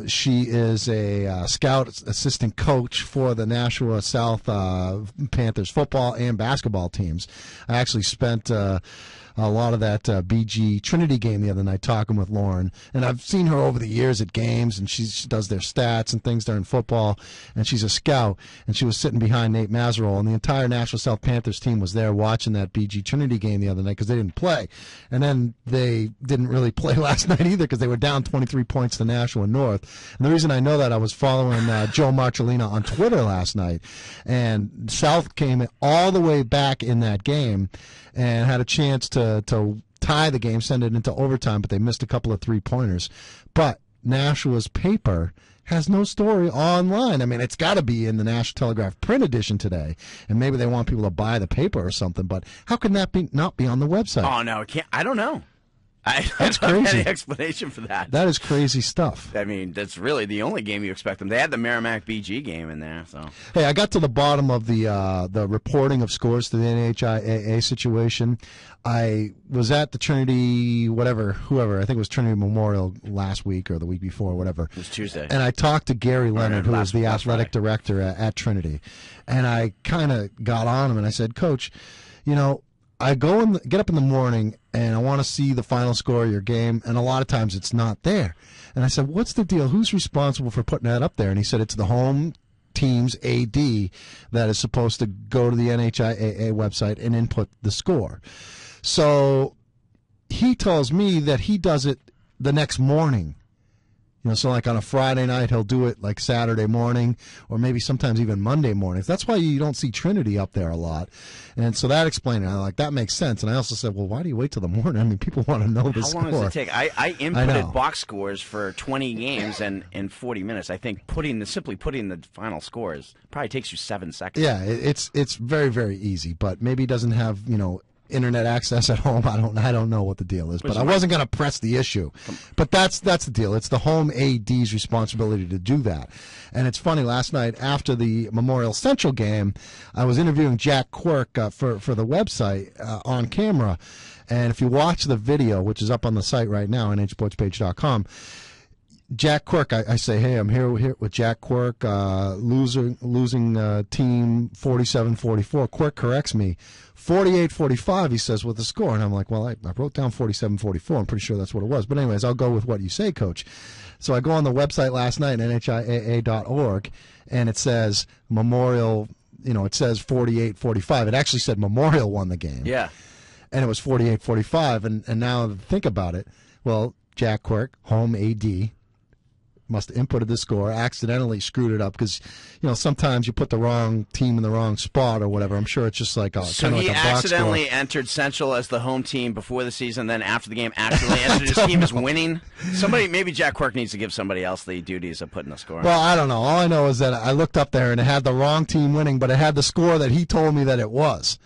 She is a scout assistant coach for the Nashua South Panthers football and basketball teams. I actually spent a lot of that BG Trinity game the other night talking with Lauren, and I've seen her over the years at games, and she does their stats and things during football, and she's a scout, and she was sitting behind Nate Mazerol, and the entire Nashua South Panthers team was there watching that BG Trinity game the other night because they didn't play, and then they didn't really play last night either because they were down 23 points to Nashua North. And the reason I know that, I was following Joe Marcellina on Twitter last night, and South came all the way back in that game and had a chance to tie the game, send it into overtime, but they missed a couple of three-pointers. But Nashua's paper has no story online. I mean, it's got to be in the Nashua Telegraph print edition today, and maybe they want people to buy the paper or something, but how can that not be on the website? Oh, no, it can't. I don't know. That's crazy. Any explanation for that? That is crazy stuff. I mean, that's really the only game you expect them. They had the Merrimack BG game in there. So hey, I got to the bottom of the reporting of scores to the NHIAA situation. I was at the Trinity, whoever, I think it was Trinity Memorial last week or the week before, whatever. It was Tuesday. And I talked to Gary Leonard, who is the athletic director at Trinity, and I kind of got on him and I said, Coach, I go and get up in the morning and I want to see the final score of your game, and a lot of times it's not there. And I said, what's the deal? Who's responsible for putting that up there? And he said, it's the home team's AD that is supposed to go to the NHIAA website and input the score. So he tells me that he does it the next morning. So like on a Friday night, he'll do it like Saturday morning or maybe sometimes even Monday mornings. That's why you don't see Trinity up there a lot. And so that explained it. I'm like, that makes sense. And I also said, well, why do you wait till the morning? I mean, people want to know the score. How long does it take? I inputted box scores for 20 games and in 40 minutes. I think simply putting the final scores probably takes you 7 seconds. Yeah, it's very, very easy. But maybe he doesn't have, internet access at home. I don't know what the deal is, but I wasn't going to press the issue. But that's the deal. It's the home AD's responsibility to do that. And it's funny, last night after the Memorial Central game, I was interviewing Jack Quirk for the website on camera. And if you watch the video, which is up on the site right now, nhsportspage.com, Jack Quirk, I say, hey, I'm here with Jack Quirk, losing team 47-44. Quirk corrects me, 48-45, he says, with the score. And I'm like, well, I wrote down 47-44. I'm pretty sure that's what it was. But anyways, I'll go with what you say, Coach. So I go on the website last night, NHIAA.org, and it says Memorial, it says 48-45. It actually said Memorial won the game. Yeah. And it was 48-45. And now think about it. Well, Jack Quirk, home AD, must have inputted the score, accidentally screwed it up because, sometimes you put the wrong team in the wrong spot or whatever. I'm sure it's just like a So he accidentally entered Central as the home team before the season, then after the game accidentally entered his team as winning. Maybe Jack Quirk needs to give somebody else the duties of putting the score. Well, I don't know. All I know is that I looked up there and it had the wrong team winning, but it had the score that he told me that it was.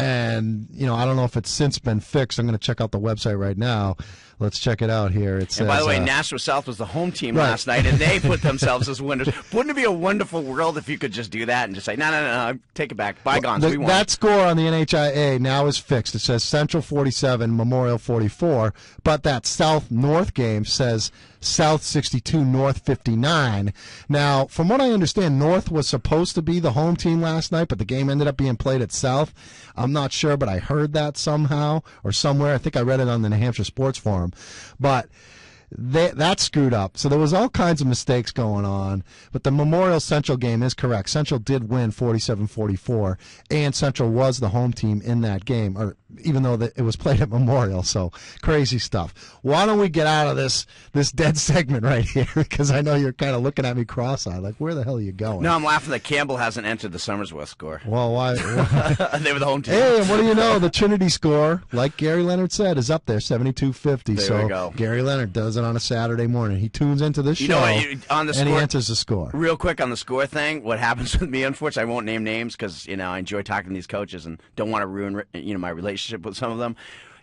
And, I don't know if it's since been fixed. I'm going to check out the website right now. Let's check it out here. It says, and by the way, Nashua South was the home team last night, and they put themselves as winners. Wouldn't it be a wonderful world if you could just do that and just say, no, take it back. Bygones, we won. That score on the NHIA now is fixed. It says Central 47, Memorial 44, but that South-North game says South 62, North 59. Now, from what I understand, North was supposed to be the home team last night, but the game ended up being played at South. I'm not sure, but I heard that somehow or somewhere. I think I read it on the New Hampshire Sports Forum. But that screwed up. So there was all kinds of mistakes going on. But the Memorial Central game is correct. Central did win 47-44, and Central was the home team in that game, or even though it was played at Memorial. So crazy stuff. Why don't we get out of this dead segment right here? Because I know you're kind of looking at me cross-eyed, like, where the hell are you going? No, I'm laughing that Campbell hasn't entered the Somersworth score. Well, why? They were the home team. Hey, and what do you know? The Trinity score, like Gary Leonard said, is up there, 72-50. There so we go. Gary Leonard does it on a Saturday morning. He tunes into this show, on the and he score, enters the score. Real quick on the score thing, what happens with me, unfortunately, I won't name names because, I enjoy talking to these coaches and don't want to ruin, my relationship with some of them.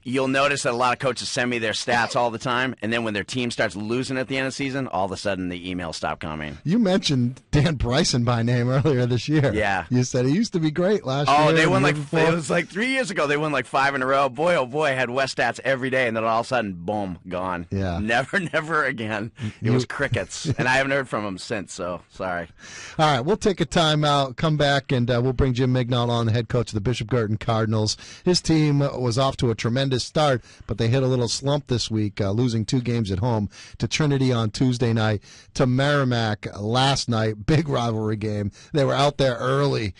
You'll notice that a lot of coaches send me their stats all the time, and then when their team starts losing at the end of the season, all of a sudden the emails stop coming. You mentioned Dan Bryson by name earlier this year. Yeah. You said he used to be great last year. Oh, they won it was like 3 years ago. They won like 5 in a row. Boy, oh boy, I had West stats every day, and then all of a sudden, boom, gone. Yeah. Never again. It was crickets, and I haven't heard from him since, so sorry. All right, we'll take a time out, come back, and we'll bring Jim Mignall on, the head coach of the Bishop Girton Cardinals. His team was off to a tremendous start, but they hit a little slump this week, losing 2 games at home to Trinity on Tuesday night, to Merrimack last night. Big rivalry game. They were out there early,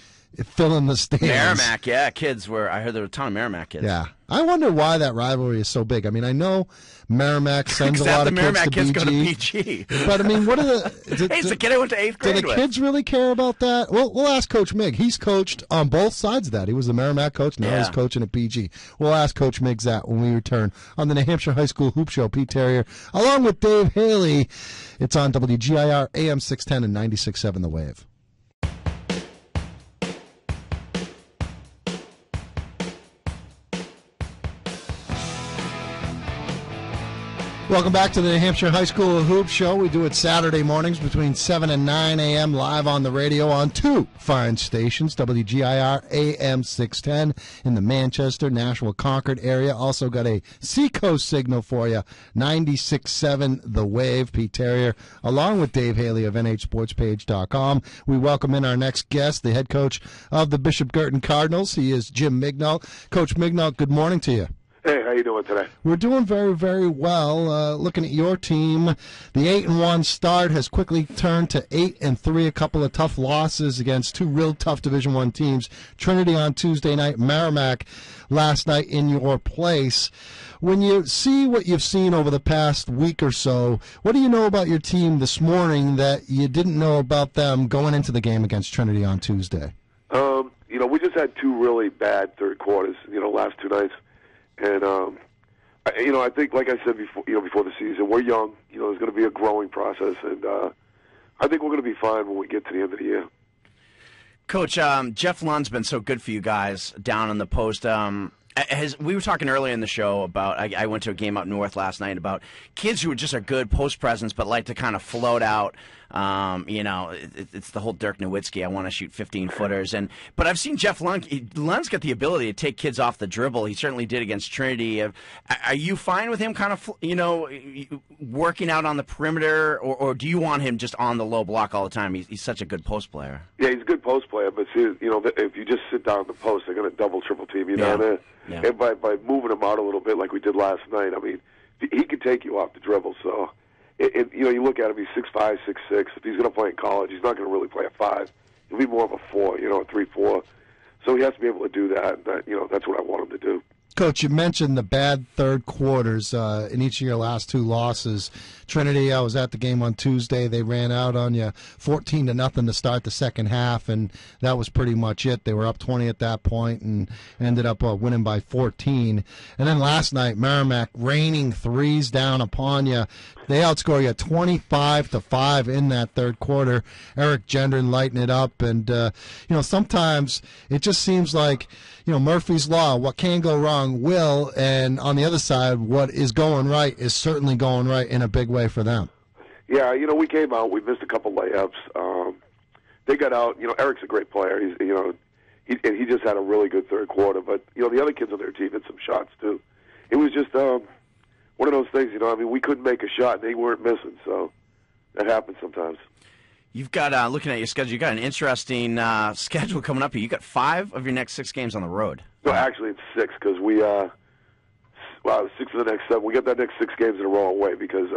filling the stands. Merrimack, yeah, I heard there were a ton of Merrimack kids. Yeah. I wonder why that rivalry is so big. I mean, I know Merrimack sends a lot of Merrimack kids go to to BG. BG. But, I mean, what are the... Hey, it's the kid I went to 8th grade Do the with. kids really care about that? Well, we'll ask Coach Mig. He's coached on both sides of that. He was the Merrimack coach. Now he's coaching at BG. We'll ask Coach Miggs that when we return on the New Hampshire High School Hoop Show. Pete Terrier, along with Dave Haley. It's on WGIR, AM 610 and 96.7 The Wave. Welcome back to the New Hampshire High School Hoop Show. We do it Saturday mornings between 7 and 9 a.m. live on the radio on 2 fine stations, WGIR AM 610 in the Manchester, Nashua, Concord area. Also got a Seacoast signal for you, 96.7 The Wave. Pete Terrier, along with Dave Haley of NHSportsPage.com. We welcome in our next guest, the head coach of the Bishop Girton Cardinals. He is Jim Mignall. Coach Mignall, good morning to you. Hey, how you doing today? We're doing very, very well. Looking at your team, the 8-1 start has quickly turned to 8-3. A couple of tough losses against 2 real tough Division I teams. Trinity on Tuesday night, Merrimack last night in your place. When you see what you've seen over the past week or so, what do you know about your team this morning that you didn't know about them going into the game against Trinity on Tuesday? We just had 2 really bad third quarters. Last 2 nights. And, I think, like I said before the season, we're young. There's going to be a growing process, and I think we're going to be fine when we get to the end of the year. Coach, Jeff Lund's been so good for you guys down on the post. We were talking earlier in the show about, I went to a game up north last night about kids who just are good post presence but like to kind of float out. It's the whole Dirk Nowitzki, I want to shoot 15-footers. But I've seen Jeff Lund. Lund's got the ability to take kids off the dribble. He certainly did against Trinity. Are you fine with him kind of, working out on the perimeter, or do you want him just on the low block all the time? He's such a good post player. Yeah, he's a good post player, but see, if you just sit down in the post, they're going to double, triple team you down there. Yeah. And by moving him out a little bit like we did last night, I mean, he could take you off the dribble. So, you look at him, he's 6'5", 6'6". If he's going to play in college, he's not going to really play a 5. He'll be more of a 4, a 3-4. So he has to be able to do that. And that's what I want him to do. Coach, you mentioned the bad third quarters in each of your last 2 losses. Trinity, I was at the game on Tuesday. They ran out on you 14-0 to start the second half, and that was pretty much it. They were up 20 at that point and ended up winning by 14. And then last night, Merrimack raining threes down upon you. They outscore you 25-5 in that third quarter. Eric Gendron lighting it up, and sometimes it just seems like Murphy's Law. What can go wrong will, and on the other side, what is going right is certainly going right in a big way for them. Yeah, we came out. We missed a couple layups. They got out. Eric's a great player. He just had a really good third quarter. But the other kids on their team hit some shots too. It was just one of those things. We couldn't make a shot, and they weren't missing. So that happens sometimes. You've got, looking at your schedule, you've got an interesting schedule coming up here. You've got 5 of your next 6 games on the road. No, actually it's 6 because we 6 of the next 7. We got that next 6 games in a row away because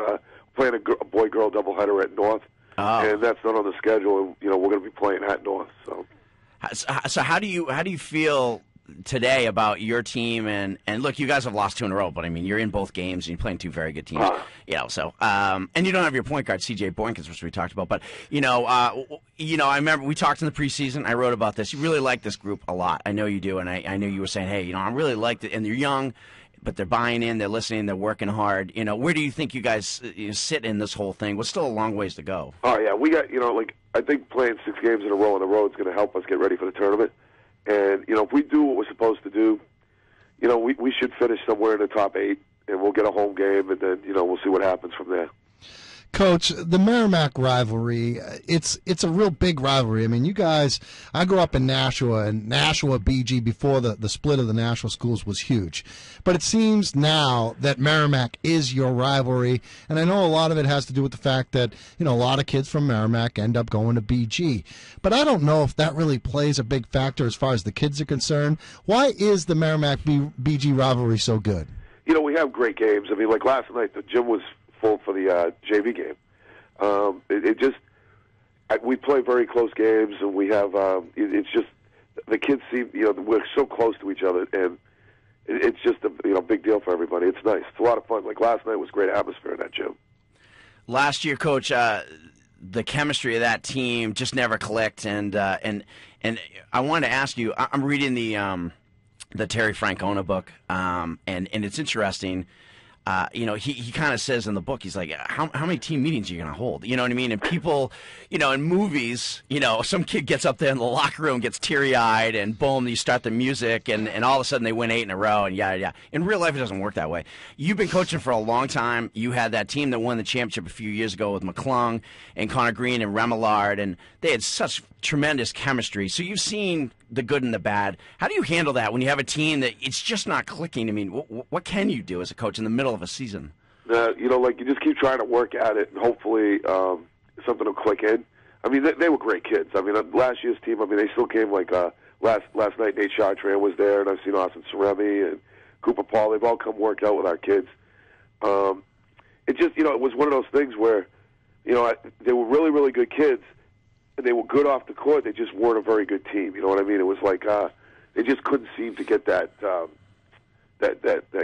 playing a boy-girl doubleheader at North, and that's not on the schedule. And we're going to be playing at North. So how do you feel today about your team, and look, you guys have lost 2 in a row, but I mean, you're in both games and you're playing 2 very good teams. So and you don't have your point guard CJ Boykins, which we talked about, but I remember we talked in the preseason. I wrote about this. You really like this group a lot. I know you do, and I know you were saying, hey, I really liked it, and they're young, but they're buying in, they're listening, they're working hard. Where do you think you guys sit in this whole thing? Well, still a long ways to go. Oh yeah, we got I think playing 6 games in a row on the road is going to help us get ready for the tournament. And if we do what we're supposed to do, we should finish somewhere in the top 8, and we'll get a home game, and then we'll see what happens from there. Coach, the Merrimack rivalry, it's a real big rivalry. I mean, you guys, I grew up in Nashua, and Nashua BG before the split of the Nashua schools was huge. But it seems now that Merrimack is your rivalry, and I know a lot of it has to do with the fact that, a lot of kids from Merrimack end up going to BG. But I don't know if that really plays a big factor as far as the kids are concerned. Why is the Merrimack BG rivalry so good? We have great games. I mean, like last night, the gym was full for the JV game. We play very close games, and we have. It's just the kids seem. We're so close to each other, and it's just a big deal for everybody. It's nice. It's a lot of fun. Like last night was great atmosphere in that gym. Last year, Coach, the chemistry of that team just never clicked, and I wanted to ask you. I'm reading the Terry Francona book, and it's interesting. He kind of says in the book, he's like, how many team meetings are you going to hold? You know what I mean? And people, in movies, some kid gets up there in the locker room, gets teary-eyed, and boom, you start the music, and all of a sudden they win 8 in a row, and yeah. In real life, it doesn't work that way. You've been coaching for a long time. You had that team that won the championship a few years ago with McClung and Connor Green and Remillard, and they had such tremendous chemistry. So you've seen the good and the bad. How do you handle that when you have a team that it's just not clicking? I mean, what can you do as a coach in the middle of a season? You just keep trying to work at it, and hopefully something will click in. I mean, they were great kids. I mean, last year's team, they still came like last night. Nate Chartrand was there, and I've seen Austin Ceremi and Cooper Paul. They've all come work out with our kids. It just, it was one of those things where, they were really, really good kids, and they were good off the court. They just weren't a very good team. You know what I mean? It was like they just couldn't seem to get that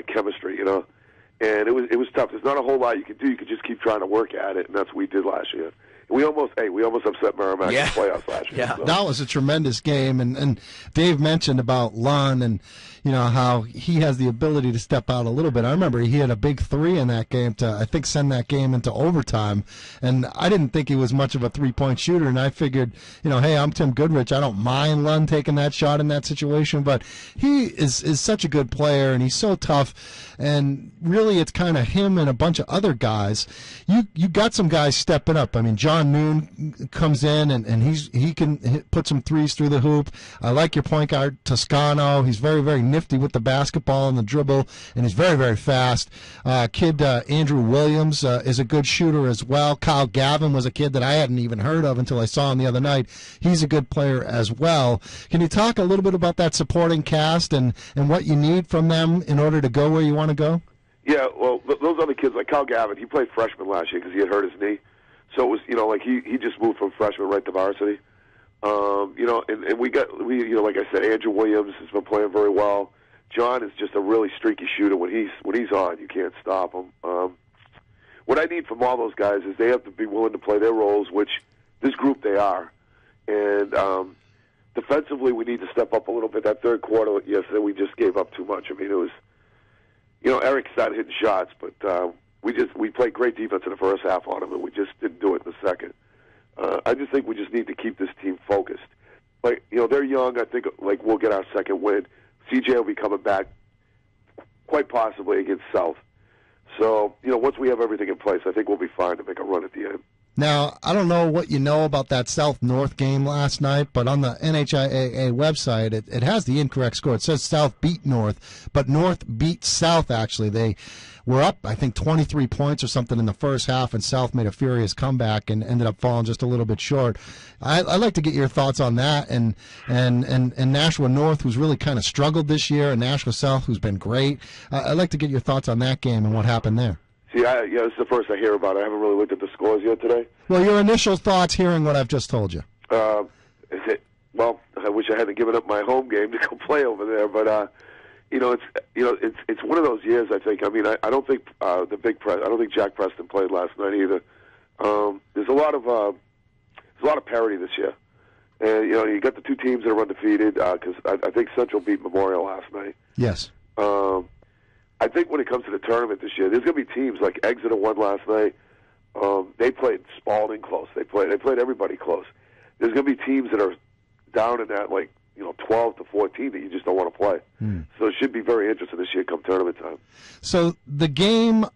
chemistry. And it was tough. There's not a whole lot you could do. You could just keep trying to work at it, and that's what we did last year. We almost upset Merrimack in the playoffs last year. Yeah, so. That was a tremendous game, and Dave mentioned about Lund and how he has the ability to step out a little bit. I remember he had a big 3 in that game to, I think, send that game into overtime, and I didn't think he was much of a 3-point shooter, and I figured, hey, I'm Tim Goodrich. I don't mind Lund taking that shot in that situation, but he is such a good player, and he's so tough, and really it's kind of him and a bunch of other guys. You got some guys stepping up. I mean, John Noon comes in, and he can put some threes through the hoop. I like your point guard, Toscano. He's very, very nifty with the basketball and the dribble, and he's very, very fast. Andrew Williams is a good shooter as well. Kyle Gavin was a kid that I hadn't even heard of until I saw him the other night. He's a good player as well. Can you talk a little bit about that supporting cast and what you need from them in order to go where you want to go? Yeah, well, those other kids, like Kyle Gavin, he played freshman last year because he had hurt his knee. So it was, he just moved from freshman right to varsity. And we like I said, Andrew Williams has been playing very well. John is just a really streaky shooter. When he's on, you can't stop him. What I need from all those guys is they have to be willing to play their roles, which this group they are. And defensively, we need to step up a little bit. That third quarter yesterday, we just gave up too much. I mean, it was, Eric started hitting shots, but we played great defense in the first half on him, and we just didn't do it in the second. I just think we just need to keep this team focused. They're young. I think we'll get our second win. CJ will be coming back quite possibly against South. So, once we have everything in place, I think we'll be fine to make a run at the end. Now, I don't know what you know about that South-North game last night, but on the NHIAA website, it has the incorrect score. It says South beat North, but North beat South, actually. They were up, I think, 23 points or something in the first half, and South made a furious comeback and ended up falling just a little bit short. I'd like to get your thoughts on that, and Nashua North, who's really kind of struggled this year, and Nashua South, who's been great. I'd like to get your thoughts on that game and what happened there. See, this is the first I hear about it. I haven't really looked at the scores yet today. Well, your initial thoughts hearing what I've just told you. well, I wish I hadn't given up my home game to go play over there, but it's one of those years. I think. I mean, I don't think I don't think Jack Preston played last night either. There's a lot of parity this year, and you got the two teams that are undefeated because I think Central beat Memorial last night. Yes. I think when it comes to the tournament this year, there's going to be teams like Exeter won last night. They played Spalding close. They played everybody close. There's going to be teams that are down in that 12 to 14 that you just don't want to play. So it should be very interesting this year come tournament time. So the game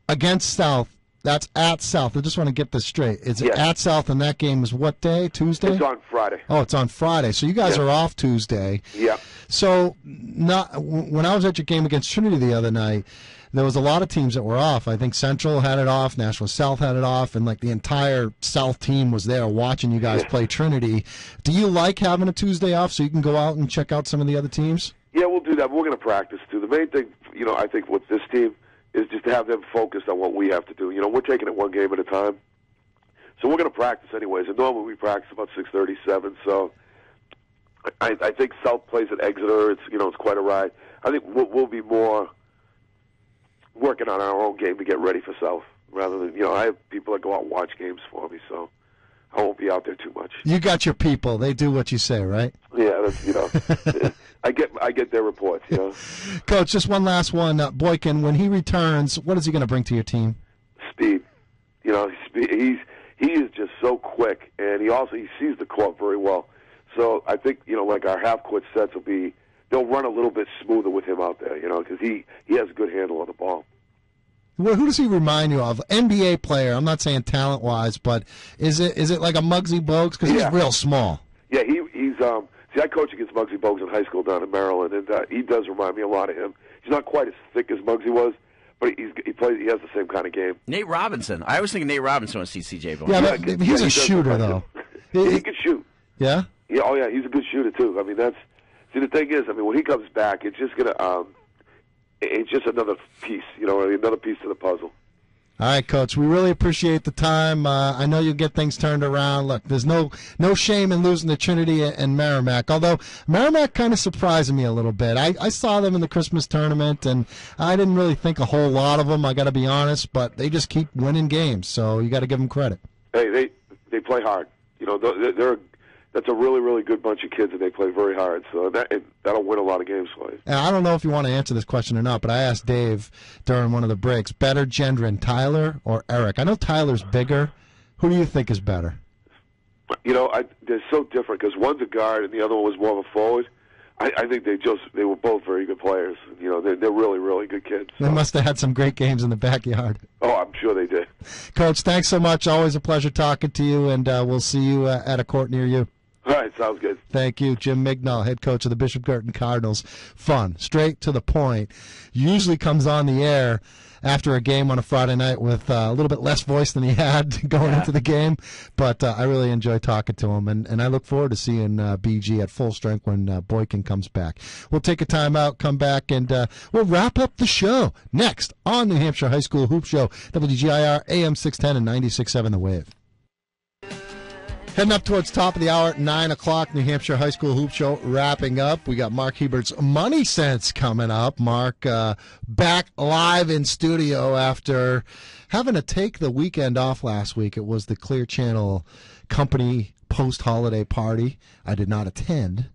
against South, that's at South. I just want to get this straight. It's at South, and that game is what day? Tuesday? It's on Friday. Oh, it's on Friday. So you guys are off Tuesday. Yeah. So when I was at your game against Trinity the other night, there was a lot of teams that were off. I think Central had it off, Nashville South had it off, and the entire South team was there watching you guys play Trinity. Do you like having a Tuesday off so you can go out and check out some of the other teams? Yeah, we'll do that. We're going to practice too. The main thing, I think with this team is just to have them focused on what we have to do. We're taking it one game at a time. So we're going to practice anyways. And normally we practice about 6:37. So I think South plays at Exeter. It's quite a ride. I think we'll be more working on our own game to get ready for South rather than, I have people that go out and watch games for me, so I won't be out there too much. You got your people. They do what you say, right? Yeah, that's, I get their reports, Coach, just one last one. Boykin, when he returns, what is he going to bring to your team? Speed. He is just so quick, and he sees the court very well. So I think, our half-court sets they'll run a little bit smoother with him out there, because he has a good handle on the ball. Well, who does he remind you of? NBA player. I'm not saying talent-wise, but is it like a Muggsy Bogues? Because he's real small. Yeah, he's see, I coach against Muggsy Bogues in high school down in Maryland, and he does remind me a lot of him. He's not quite as thick as Muggsy was, but he has the same kind of game. Nate Robinson. I always think of Nate Robinson when I see CJ Bogues. Yeah, but he's a shooter, though. He can shoot. Yeah? Yeah. Oh, yeah, he's a good shooter, too. I mean, see, the thing is, when he comes back, it's just going to it's just another piece, another piece to the puzzle. All right, Coach. We really appreciate the time. I know you'll get things turned around. Look, there's no shame in losing to Trinity and Merrimack, although Merrimack kind of surprised me a little bit. I saw them in the Christmas tournament, and I didn't really think a whole lot of them, I got to be honest, but they just keep winning games, so you got to give them credit. Hey, they play hard. That's a really, really good bunch of kids, and they play very hard. So that'll win a lot of games for you. And I don't know if you want to answer this question or not, but I asked Dave during one of the breaks, better Gendron, Tyler or Eric? I know Tyler's bigger. Who do you think is better? They're so different because one's a guard and the other one was more of a forward. I think they were both very good players. They're really, really good kids. So. They must have had some great games in the backyard. Oh, I'm sure they did. Coach, thanks so much. Always a pleasure talking to you, and we'll see you at a court near you. All right, sounds good. Thank you. Jim Mignall, head coach of the Bishop Girton Cardinals. Fun, straight to the point. Usually comes on the air after a game on a Friday night with a little bit less voice than he had going into the game. But I really enjoy talking to him, and I look forward to seeing BG at full strength when Boykin comes back. We'll take a time out, come back, and we'll wrap up the show next on New Hampshire High School Hoop Show, WGIR AM 610 and 96.7 The Wave. Heading up towards top of the hour at 9 o'clock, New Hampshire High School Hoop Show wrapping up. We got Mark Hebert's Money Sense coming up. Mark back live in studio after having to take the weekend off last week. It was the Clear Channel Company post-holiday party. I did not attend,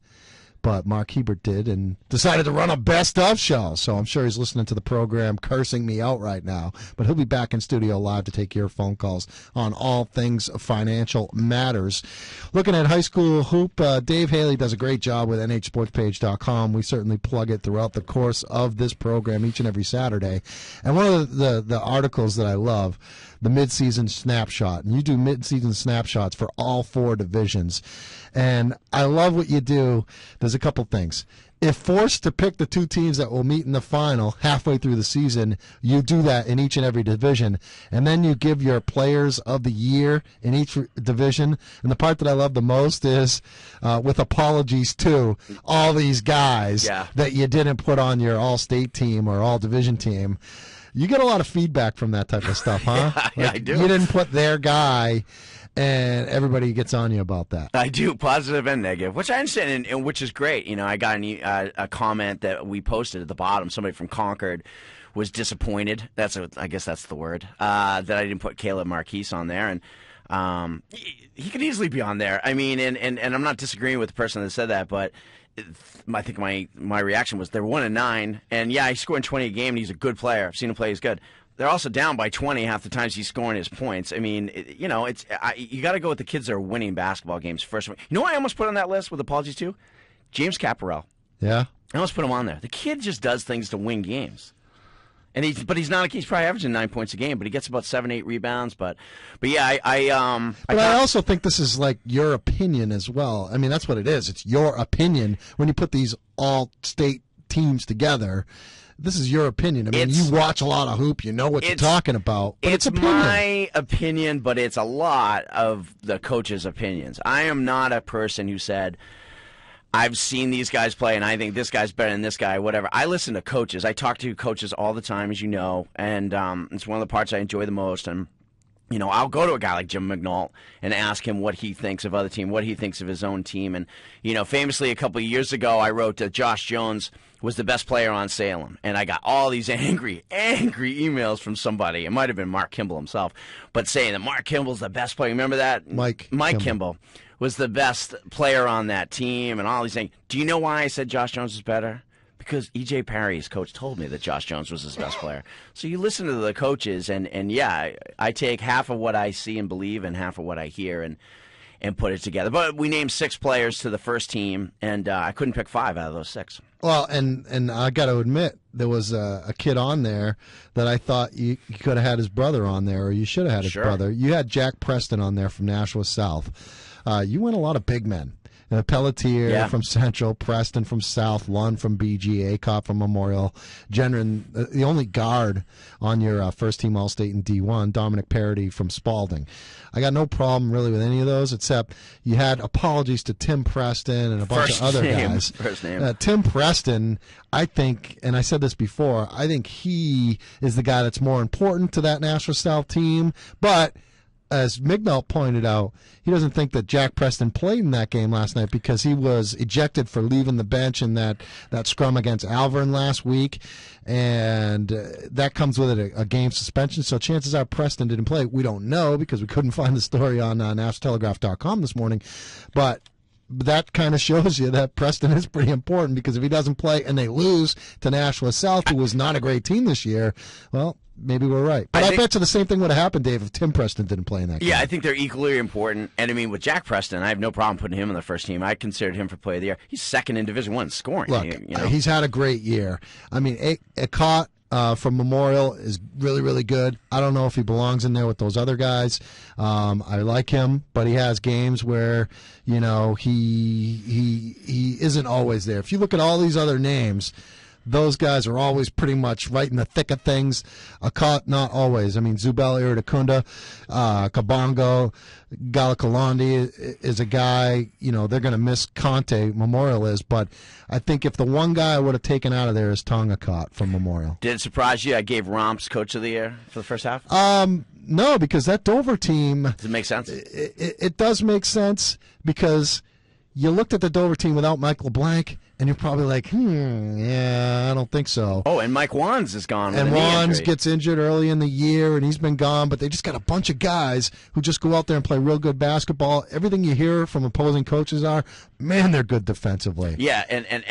but Mark Hebert did and decided to run a best-of show. So I'm sure he's listening to the program cursing me out right now. But he'll be back in studio live to take your phone calls on all things financial matters. Looking at high school hoop, Dave Haley does a great job with nhsportspage.com. We certainly plug it throughout the course of this program each and every Saturday. And one of the articles that I love, the midseason snapshot. And you do midseason snapshots for all four divisions. And I love what you do. There's a couple things. If forced to pick the two teams that will meet in the final halfway through the season, you do that in each and every division. And then you give your players of the year in each division. And the part that I love the most is, with apologies to all these guys that you didn't put on your all-state team or all-division team. You get a lot of feedback from that type of stuff, huh? Yeah, I do. You didn't put their guy and everybody gets on you about that. I do, positive and negative, which I understand, and which is great. You know, I got a comment that we posted at the bottom. Somebody from Concord was disappointed. I guess that's the word. That I didn't put Caleb Marquise on there, and he could easily be on there. I mean, and I'm not disagreeing with the person that said that, but I think my reaction was they're 1-9, and yeah, he's scoring 20 a game, and he's a good player. I've seen him play; he's good. They're also down by 20 half the times he's scoring his points. I mean, you got to go with the kids that are winning basketball games first. You know what I almost put on that list with apologies to? James Caparell. Yeah, I almost put him on there. The kid just does things to win games. And he's probably averaging 9 points a game, but he gets about 7-8 rebounds. But yeah, I also think this is like your opinion as well. I mean, that's what it is. It's your opinion when you put these all-state teams together. This is your opinion. I mean, you watch a lot of hoop. You know what you're talking about. But it's my opinion, but it's a lot of the coaches' opinions. I am not a person who said, I've seen these guys play, and I think this guy's better than this guy, whatever. I listen to coaches. I talk to coaches all the time, as you know, and it's one of the parts I enjoy the most. And, you know, I'll go to a guy like Jim McNaught and ask him what he thinks of other team, what he thinks of his own team. And, you know, famously a couple of years ago, I wrote that Josh Jones was the best player on Salem. And I got all these angry emails from somebody. It might have been Mark Kimball himself, but saying that Mark Kimball's the best player. Remember that? Mike Kimball was the best player on that team and all these things. Do you know why I said Josh Jones is better? Because E.J. Perry's coach told me that Josh Jones was his best player. So you listen to the coaches, and yeah, I take half of what I see and believe and half of what I hear and put it together. But we named 6 players to the first team, and I couldn't pick 5 out of those 6. Well, and I got to admit, there was a kid on there that I thought you could have had his brother on there, or you should have had his brother. You had Jack Preston on there from Nashua South. You went a lot of big men. Pelletier from Central, Preston from South, Lund from BG, Acop from Memorial, Gendron, the only guard on your first-team All-State in D1, Dominic Parody from Spalding. I got no problem really with any of those, except you had apologies to Tim Preston and a bunch of other guys. First name. Tim Preston, I think, and I said this before, I think he is the guy that's more important to that Nashua South team, but as Mignall pointed out, he doesn't think that Jack Preston played in that game last night because he was ejected for leaving the bench in that scrum against Alvern last week, and that comes with it a game suspension. So chances are Preston didn't play. We don't know because we couldn't find the story on NashTelegraph.com this morning, but that kind of shows you that Preston is pretty important because if he doesn't play and they lose to Nashua South, who was not a great team this year, well, maybe we're right. But I bet you the same thing would have happened, Dave, if Tim Preston didn't play in that game. Yeah, I think they're equally important. And, I mean, with Jack Preston, I have no problem putting him on the first team. I considered him for Player of the Year. He's second in Division I scoring. Look, he's had a great year. I mean, Ecott from Memorial is really, really good. I don't know if he belongs in there with those other guys. I like him, but he has games where, you know, he isn't always there. If you look at all these other names, those guys are always pretty much right in the thick of things. Ecott, not always. I mean, Zubel Iridakunda, Kabongo, Galakalandi is a guy, you know, they're going to miss Conte, Memorial is, but I think if the one guy I would have taken out of there is Tonga Ecott from Memorial. Did it surprise you I gave Romps Coach of the Year for the first half? No, because that Dover team... Does it make sense? It does make sense because you looked at the Dover team without Mike LeBlanc, and you're probably like, yeah, I don't think so. Oh, and Mike Wands is gone. And Wands gets injured early in the year, and he's been gone, but they just got a bunch of guys who just go out there and play real good basketball. Everything you hear from opposing coaches are, man, they're good defensively. Yeah, and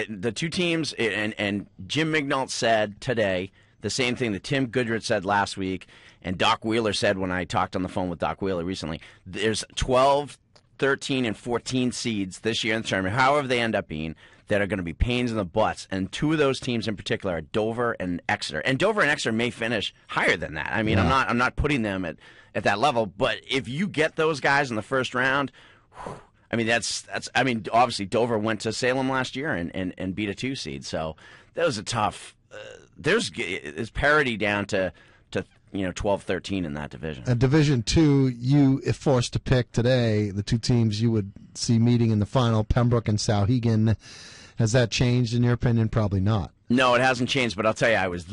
the two teams, and Jim Mignalt said today the same thing that Tim Goodrich said last week, and Doc Wheeler said when I talked on the phone with Doc Wheeler recently. There's 12, 13, and 14 seeds this year in the tournament, however they end up being, that are going to be pains in the butts. And 2 of those teams in particular are Dover and Exeter. And Dover and Exeter may finish higher than that. I mean, yeah. I'm not putting them at that level. But if you get those guys in the first round, I mean, I mean, obviously Dover went to Salem last year and beat a 2 seed. So that was a tough. There's parity down to 12, 13 in that division. And Division II, if forced to pick today, the 2 teams you would see meeting in the final, Pembroke and Sauhegan. Has that changed in your opinion? Probably not. No, it hasn't changed, but I'll tell you, I was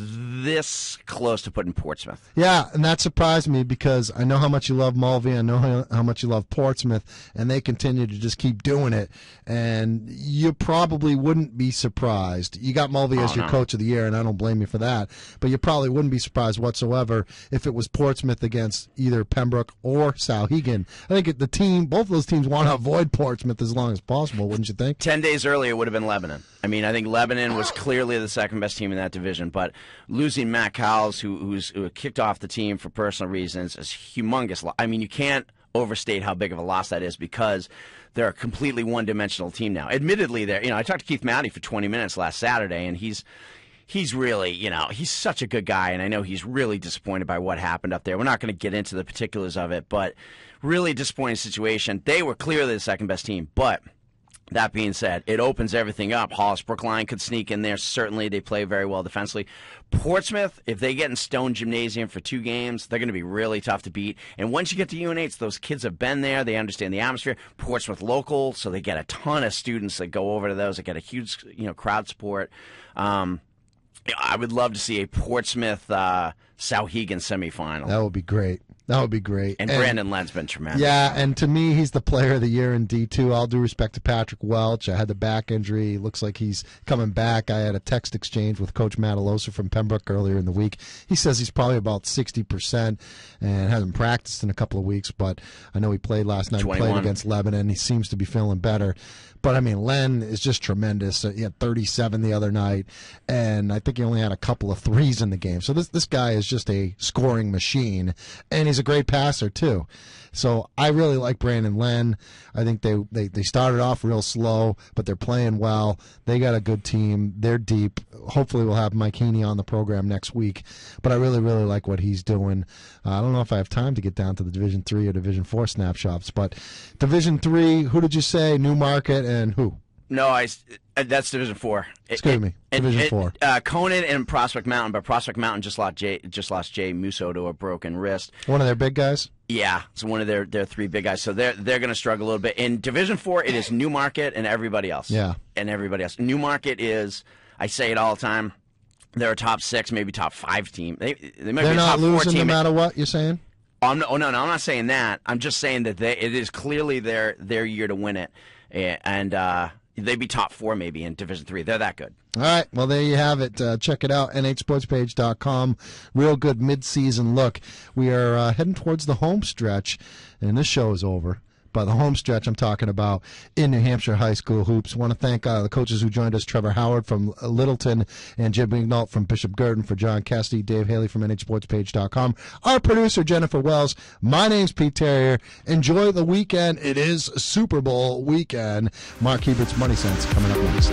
this close to putting Portsmouth. Yeah, and that surprised me because I know how much you love Mulvey, I know how much you love Portsmouth, and they continue to just keep doing it. And you probably wouldn't be surprised. You got Mulvey as your coach of the year, and I don't blame you for that. But you probably wouldn't be surprised whatsoever if it was Portsmouth against either Pembroke or Souhegan. I think the team, both of those teams, want to avoid Portsmouth as long as possible, wouldn't you think? 10 days earlier it would have been Lebanon. I mean, I think Lebanon was clearly the second best team in that division, but losing Matt Cowles, who kicked off the team for personal reasons, is humongous. I mean, you can't overstate how big of a loss that is because they're a completely one-dimensional team now. Admittedly, I talked to Keith Matty for 20 minutes last Saturday, and he's really, he's such a good guy, and I know he's really disappointed by what happened up there. We're not going to get into the particulars of it, but really disappointing situation. They were clearly the second best team, but that being said, it opens everything up. Hollis Brookline could sneak in there. Certainly, they play very well defensively. Portsmouth, if they get in Stone Gymnasium for 2 games, they're going to be really tough to beat. And once you get to UNH, those kids have been there. They understand the atmosphere. Portsmouth local, so they get a ton of students that go over to those. They get a huge, crowd support. I would love to see a Portsmouth Souhegan semifinal. That would be great. That would be great. And Brandon Len's been tremendous. Yeah, and to me, he's the player of the year in D2. All due respect to Patrick Welch. I had the back injury. Looks like he's coming back. I had a text exchange with Coach Matalosa from Pembroke earlier in the week. He says he's probably about 60% and hasn't practiced in a couple of weeks, but I know he played last night. 21. He played against Lebanon. He seems to be feeling better. But, I mean, Len is just tremendous. He had 37 the other night, and I think he only had a couple of threes in the game. So this guy is just a scoring machine, and he's a great passer, too. So I really like Brandon Len. I think they started off real slow, but they're playing well. They got a good team. They're deep. Hopefully we'll have Mike Heaney on the program next week. But I really, really like what he's doing. I don't know if I have time to get down to the Division 3 or Division 4 snapshots, but Division 3, who did you say? Newmarket and who? No, that's Division 4. Excuse me, Division 4. Conant and Prospect Mountain, but Prospect Mountain just lost Jay Musso to a broken wrist. One of their big guys? Yeah, it's one of their 3 big guys. So they're going to struggle a little bit. In Division 4, it is Newmarket and everybody else. Yeah. And everybody else. Newmarket is, I say it all the time, they're a top 6, maybe top 5 team. They might be a top 4 team. They're not losing no matter what, you're saying? No, I'm not saying that. I'm just saying that it is clearly their year to win it. And they'd be top 4 maybe in Division 3. They're that good. All right, well, there you have it. Check it out, nhsportspage.com. Real good mid-season look. We are heading towards the home stretch, and this show is over. By the home stretch I'm talking about in New Hampshire high school hoops. I want to thank the coaches who joined us, Trevor Howard from Littleton and Jim Ignault from Bishop Girton, for John Cassidy, Dave Haley from nhsportspage.com. Our producer, Jennifer Wells. My name's Pete Terrier. Enjoy the weekend. It is Super Bowl weekend. Mark Hebert's Money Sense coming up next.